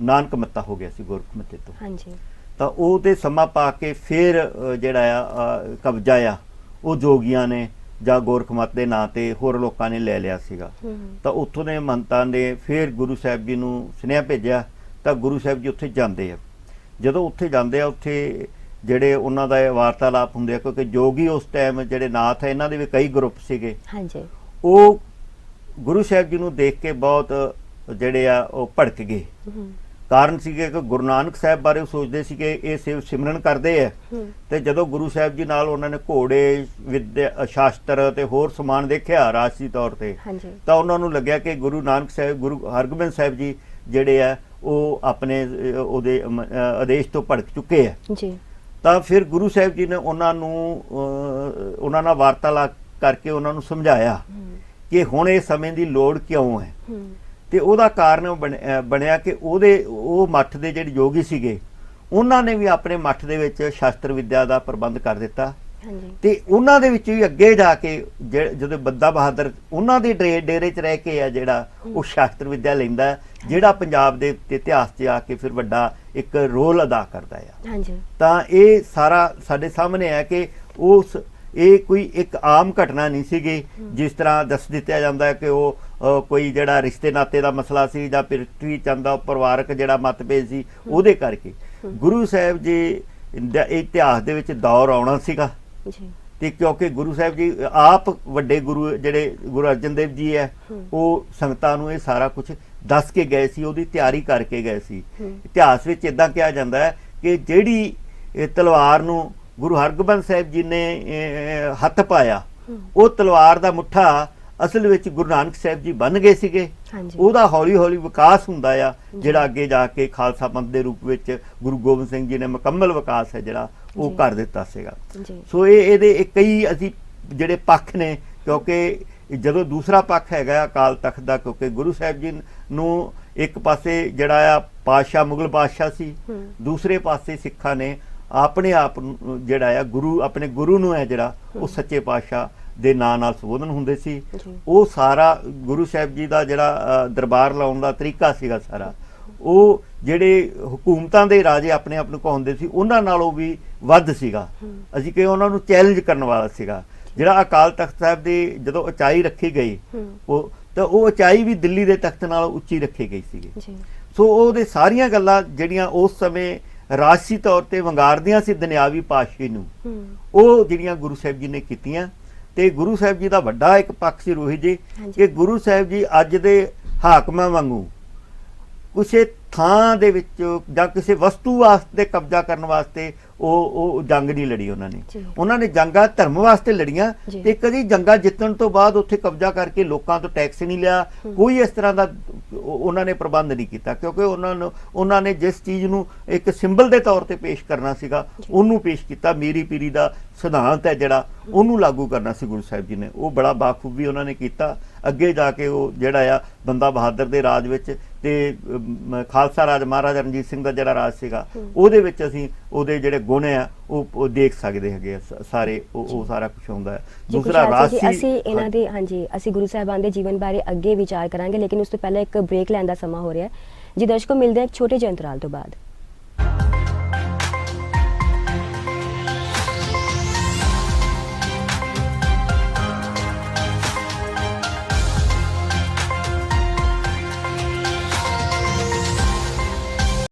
ਨਾਨਕ ਮੱਤਾ ਹੋ ਗਿਆ ਸੀ ਗੋਰਖ ਮੱਤੇ ਤੋਂ। ਤਾਂ ਉਹਦੇ ਸਮਾਂ ਪਾ ਕੇ ਫਿਰ ਜਿਹੜਾ ਆ ਕਬਜ਼ਾ ਆ ਉਹ ਜੋਗੀਆਂ ਨੇ ਜਾਂ ਗੋਰਖ ਮੱਤ ਦੇ ਨਾਂ ਤੇ ਹੋਰ ਲੋਕਾਂ ਨੇ ਲੈ ਲਿਆ ਸੀਗਾ। ਤਾਂ ਉੱਥੋਂ ਦੇ ਮਹੰਤਾਂ ਨੇ ਫਿਰ ਗੁਰੂ ਸਾਹਿਬ ਜੀ ਨੂੰ ਸੁਨੇਹਾ ਭੇਜਿਆ, ਤਾਂ ਗੁਰੂ ਸਾਹਿਬ ਜੀ ਉੱਥੇ ਜਾਂਦੇ ਆ। ਜਦੋਂ ਉੱਥੇ ਜਾਂਦੇ ਆ, ਉੱਥੇ ਜਿਹੜੇ ਉਹਨਾਂ ਦਾ ਵਾਰਤਾਲਾਪ ਹੁੰਦੇ ਆ, ਕਿਉਂਕਿ ਜੋਗੀ ਉਸ ਟਾਈਮ ਜਿਹੜੇ ਨਾਥ ਹੈ ਇਹਨਾਂ ਦੇ ਵੀ ਕਈ ਗਰੁੱਪ ਸੀਗੇ, ਉਹ ਗੁਰੂ ਸਾਹਿਬ ਜੀ ਨੂੰ ਦੇਖ ਕੇ ਬਹੁਤ ਜਿਹੜੇ ਆ ਉਹ ਭੜਕ ਗਏ। ਕਾਰਨ ਸੀਗੇ ਕਿ ਗੁਰੂ ਨਾਨਕ ਸਾਹਿਬ ਬਾਰੇ ਉਹ ਸੋਚਦੇ ਸੀ ਕਿ ਇਹ ਸਿਮਰਨ ਕਰਦੇ ਆ, ਤੇ ਜਦੋਂ ਗੁਰੂ ਸਾਹਿਬ ਜੀ ਨਾਲ ਉਹਨਾਂ ਨੇ ਘੋੜੇ, ਵਿਦਿਆ, ਸ਼ਾਸਤਰ ਤੇ ਹੋਰ ਸਮਾਨ ਦੇਖਿਆ ਰਾਜਸੀ ਤੌਰ ਤੇ, ਤਾਂ ਉਹਨਾਂ ਨੂੰ ਲੱਗਿਆ ਕਿ ਗੁਰੂ ਨਾਨਕ ਸਾਹਿਬ, ਗੁਰੂ ਹਰਗੋਬਿੰਦ ਸਾਹਿਬ ਜੀ ਜਿਹੜੇ ਆ ਉਹ ਆਪਣੇ ਉਹਦੇ ਆਦੇਸ਼ ਤੋਂ ਭੜਕ ਚੁੱਕੇ ਹੈ ਜੀ। ਤਾਂ ਫਿਰ ਗੁਰੂ ਸਾਹਿਬ ਜੀ ਨੇ ਉਹਨਾਂ ਨੂੰ ਉਹਨਾਂ ਨਾਲ ਵਾਰਤਾਲਾਪ ਕਰਕੇ ਉਹਨਾਂ ਨੂੰ ਸਮਝਾਇਆ ਕਿ ਹੁਣ ਇਹ ਸਮੇਂ ਦੀ ਲੋੜ ਕਿਉਂ ਹੈ। ਤੇ ਉਹਦਾ ਕਾਰਨ ਬਣਿਆ ਕਿ ਉਹ ਮੱਠ ਦੇ ਜਿਹੜੇ ਯੋਗੀ ਸੀਗੇ ਉਹਨਾਂ ਨੇ ਵੀ ਆਪਣੇ ਮੱਠ ਦੇ ਵਿੱਚ ਸ਼ਾਸਤਰ ਵਿਦਿਆ ਦਾ ਪ੍ਰਬੰਧ ਕਰ ਦਿੱਤਾ। ਤੇ ਉਹਨਾਂ ਦੇ ਵਿੱਚ ਵੀ ਅੱਗੇ ਜਾ ਕੇ ਜਦੋਂ ਬੰਦਾ ਬਹਾਦਰ ਉਹਨਾਂ ਦੇ ਡੇਰੇ 'ਚ ਰਹਿ ਕੇ ਆ ਜਿਹੜਾ ਉਹ ਸ਼ਾਸਤਰ ਵਿਦਿਆ ਲੈਂਦਾ, ਜਿਹੜਾ ਪੰਜਾਬ ਦੇ ਇਤਿਹਾਸ 'ਚ ਆ ਕੇ ਫਿਰ ਵੱਡਾ ਇੱਕ ਰੋਲ ਅਦਾ ਕਰਦਾ ਆ। ਤਾਂ ਇਹ ਸਾਰਾ ਸਾਡੇ ਸਾਹਮਣੇ ਹੈ ਕਿ ਇਹ ਕੋਈ ਇੱਕ ਆਮ ਘਟਨਾ ਨਹੀਂ ਸੀਗੀ ਜਿਸ ਤਰ੍ਹਾਂ ਦੱਸ ਦਿੱਤਾ ਜਾਂਦਾ ਹੈ ਕਿ ਉਹ ਕੋਈ ਜਿਹੜਾ ਰਿਸ਼ਤੇ ਨਾਤੇ ਦਾ ਮਸਲਾ ਸੀ ਜਾਂ ਪ੍ਰਿਥਵੀ ਚੰਦ ਦਾ ਪਰਿਵਾਰਕ ਜਿਹੜਾ ਮਤਭੇਦ ਸੀ ਉਹਦੇ ਕਰਕੇ। ਗੁਰੂ ਸਾਹਿਬ ਜੀ ਦਾ ਇਤਿਹਾਸ ਦੇ ਵਿੱਚ ਦੌਰ ਆਉਣਾ ਸੀਗਾ ਤੇ ਕਿਉਂਕਿ ਗੁਰੂ ਸਾਹਿਬ ਜੀ ਆਪ ਵੱਡੇ ਗੁਰੂ ਜਿਹੜੇ ਗੁਰੂ ਅਰਜਨ ਦੇਵ ਜੀ ਹੈ ਉਹ ਸੰਗਤਾਂ ਨੂੰ ਇਹ ਸਾਰਾ ਕੁਝ ਦੱਸ ਕੇ ਗਏ ਸੀ, ਉਹਦੀ ਤਿਆਰੀ ਕਰਕੇ ਗਏ ਸੀ। ਇਤਿਹਾਸ ਵਿੱਚ ਇਦਾਂ ਕਿਹਾ ਜਾਂਦਾ ਹੈ ਕਿ ਜਿਹੜੀ ਤਲਵਾਰ ਨੂੰ ਗੁਰੂ ਹਰਗੋਬਿੰਦ ਸਾਹਿਬ ਜੀ ਨੇ ਹੱਥ ਪਾਇਆ ਉਹ ਤਲਵਾਰ ਦਾ ਮੁੱਠਾ ਅਸਲ ਵਿੱਚ ਗੁਰੂ ਨਾਨਕ ਸਾਹਿਬ ਜੀ ਬਣ ਗਏ ਸੀਗੇ। ਉਹਦਾ ਹੌਲੀ ਹੌਲੀ ਵਿਕਾਸ ਹੁੰਦਾ ਆ ਜਿਹੜਾ ਅੱਗੇ ਜਾ ਕੇ ਖਾਲਸਾ ਪੰਥ ਦੇ ਰੂਪ ਵਿੱਚ ਗੁਰੂ ਗੋਬਿੰਦ ਸਿੰਘ ਜੀ ਨੇ ਮੁਕੰਮਲ ਵਿਕਾਸ ਹੈ ਜਿਹੜਾ ਉਹ ਕਰ ਦਿੱਤਾ ਸੀਗਾ। ਸੋ ਇਹਦੇ ਕਈ ਅਸੀਂ ਜਿਹੜੇ ਪੱਖ ਨੇ, ਕਿਉਂਕਿ ਜਦੋਂ ਦੂਸਰਾ ਪੱਖ ਹੈਗਾ ਅਕਾਲ ਤਖਤ ਦਾ, ਕਿਉਂਕਿ ਗੁਰੂ ਸਾਹਿਬ ਜੀ ਨੂੰ ਇੱਕ ਪਾਸੇ ਜਿਹੜਾ ਆ ਪਾਤਸ਼ਾਹ ਮੁਗਲ ਪਾਤਸ਼ਾਹ ਸੀ, ਦੂਸਰੇ ਪਾਸੇ ਸਿੱਖਾਂ ਨੇ ਆਪਣੇ ਆਪ ਨੂੰ ਜਿਹੜਾ ਆ ਆਪਣੇ ਗੁਰੂ ਨੂੰ ਹੈ ਜਿਹੜਾ ਉਹ ਸੱਚੇ ਪਾਤਸ਼ਾਹ ਦੇ ਨਾਂ ਨਾਲ ਸੰਬੋਧਨ ਹੁੰਦੇ ਸੀ। ਉਹ ਸਾਰਾ ਗੁਰੂ ਸਾਹਿਬ ਜੀ ਦਾ ਜਿਹੜਾ ਦਰਬਾਰ ਲਾਉਣ ਦਾ ਤਰੀਕਾ ਸੀਗਾ ਸਾਰਾ, ਉਹ ਜਿਹੜੇ ਹਕੂਮਤਾਂ ਦੇ ਰਾਜੇ ਆਪਣੇ ਆਪ ਨੂੰ ਕਹਾਉਂਦੇ ਸੀ ਉਹਨਾਂ ਨਾਲੋਂ ਵੀ ਵੱਧ ਸੀਗਾ। ਅਸੀਂ ਕਿ ਉਹਨਾਂ ਨੂੰ ਚੈਲੰਜ ਕਰਨ ਵਾਲਾ ਸੀਗਾ। ਜਿਹੜਾ ਅਕਾਲ ਤਖਤ ਸਾਹਿਬ ਦੀ ਜਦੋਂ ਉਚਾਈ ਰੱਖੀ ਗਈ ਤਾਂ ਉਹ ਉਚਾਈ ਵੀ ਦਿੱਲੀ ਦੇ ਤਖਤ ਨਾਲੋਂ ਉੱਚੀ ਰੱਖੀ ਗਈ ਸੀਗੀ। ਸੋ ਉਹਦੇ ਸਾਰੀਆਂ ਗੱਲਾਂ ਜਿਹੜੀਆਂ ਉਸ ਸਮੇਂ ਰਾਜਸੀ ਤੌਰ ਤੇ ਵੰਗਾਰਦੀਆਂ ਸੀ ਦੁਨਿਆਵੀ ਪਾਤਸ਼ਾਹੀ ਨੂੰ, ਉਹ ਜਿਹੜੀਆਂ ਗੁਰੂ ਸਾਹਿਬ ਜੀ ਨੇ ਕੀਤੀਆਂ। ਤੇ ਗੁਰੂ ਸਾਹਿਬ ਜੀ ਦਾ ਵੱਡਾ ਇੱਕ ਪੱਖ ਸੀ ਰੋਹੀ ਜੀ ਕਿ ਗੁਰੂ ਸਾਹਿਬ ਜੀ ਅੱਜ ਦੇ ਹਾਕਮਾਂ ਵਾਂਗੂ ਕਿਸੇ ਥਾਂ ਦੇ ਵਿੱਚ ਜਾਂ ਕਿਸੇ ਵਸਤੂ ਵਾਸਤੇ ਕਬਜ਼ਾ ਕਰਨ ਵਾਸਤੇ ਉਹ ਜੰਗ ਨਹੀਂ ਲੜੀ। ਉਹਨਾਂ ਨੇ ਜੰਗਾਂ ਧਰਮ ਵਾਸਤੇ ਲੜੀਆਂ ਤੇ ਕਦੀ ਜੰਗਾਂ ਜਿੱਤਣ ਤੋਂ ਬਾਅਦ ਉੱਥੇ ਕਬਜ਼ਾ ਕਰਕੇ ਲੋਕਾਂ ਤੋਂ ਟੈਕਸ ਨਹੀਂ ਲਿਆ, ਕੋਈ ਇਸ ਤਰ੍ਹਾਂ ਦਾ ਉਹਨਾਂ ਨੇ ਪ੍ਰਬੰਧ ਨਹੀਂ ਕੀਤਾ, ਕਿਉਂਕਿ ਉਹਨਾਂ ਨੇ ਜਿਸ ਚੀਜ਼ ਨੂੰ ਇੱਕ ਸਿੰਬਲ ਦੇ ਤੌਰ ਤੇ ਪੇਸ਼ ਕਰਨਾ ਸੀਗਾ ਉਹਨੂੰ ਪੇਸ਼ ਕੀਤਾ। ਮੀਰੀ ਪੀਰੀ ਦਾ ਸਿਧਾਂਤ ਹੈ ਜਿਹੜਾ ਉਹਨੂੰ ਲਾਗੂ ਕਰਨਾ ਸੀ ਗੁਰੂ ਸਾਹਿਬ ਜੀ ਨੇ, ਉਹ ਬੜਾ ਬਾਖੂਬੀ ਉਹਨਾਂ ਨੇ ਕੀਤਾ। ਅੱਗੇ ਜਾ ਕੇ ਉਹ ਜਿਹੜਾ ਆ ਬੰਦਾ ਬਹਾਦਰ ਦੇ ਰਾਜ ਵਿੱਚ ਤੇ ਖਾਲਸਾ ਰਾਜ ਮਹਾਰਾਜਾ ਰਣਜੀਤ ਸਿੰਘ ਦਾ ਜਿਹੜਾ ਰਾਜ ਸੀਗਾ ਉਹਦੇ ਵਿੱਚ ਅਸੀਂ ਉਹਦੇ ਜਿਹੜੇ ਗੁਣ ਆ ਉਹ ਦੇਖ ਸਕਦੇ ਹੈਗੇ ਸਾਰੇ, ਉਹ ਸਾਰਾ ਕੁਝ ਹੁੰਦਾ ਹੈ। ਦੂਸਰਾ ਰਾਜਸੀ ਅਸੀਂ ਇਹਨਾਂ ਦੇ ਅਸੀਂ ਗੁਰੂ ਸਾਹਿਬਾਨ ਦੇ ਜੀਵਨ ਬਾਰੇ ਅੱਗੇ ਵਿਚਾਰ ਕਰਾਂਗੇ, ਲੇਕਿਨ ਉਸ ਤੋਂ ਪਹਿਲਾਂ ਇੱਕ ਬ੍ਰੇਕ ਲੈਣ ਦਾ ਸਮਾਂ ਹੋ ਰਿਹਾ ਹੈ ਜੀ। ਦਰਸ਼ਕੋ, ਮਿਲਦੇ ਹਾਂ ਇੱਕ ਛੋਟੇ ਜਿਹੇ ਅੰਤਰਾਲ ਤੋਂ ਬਾਅਦ।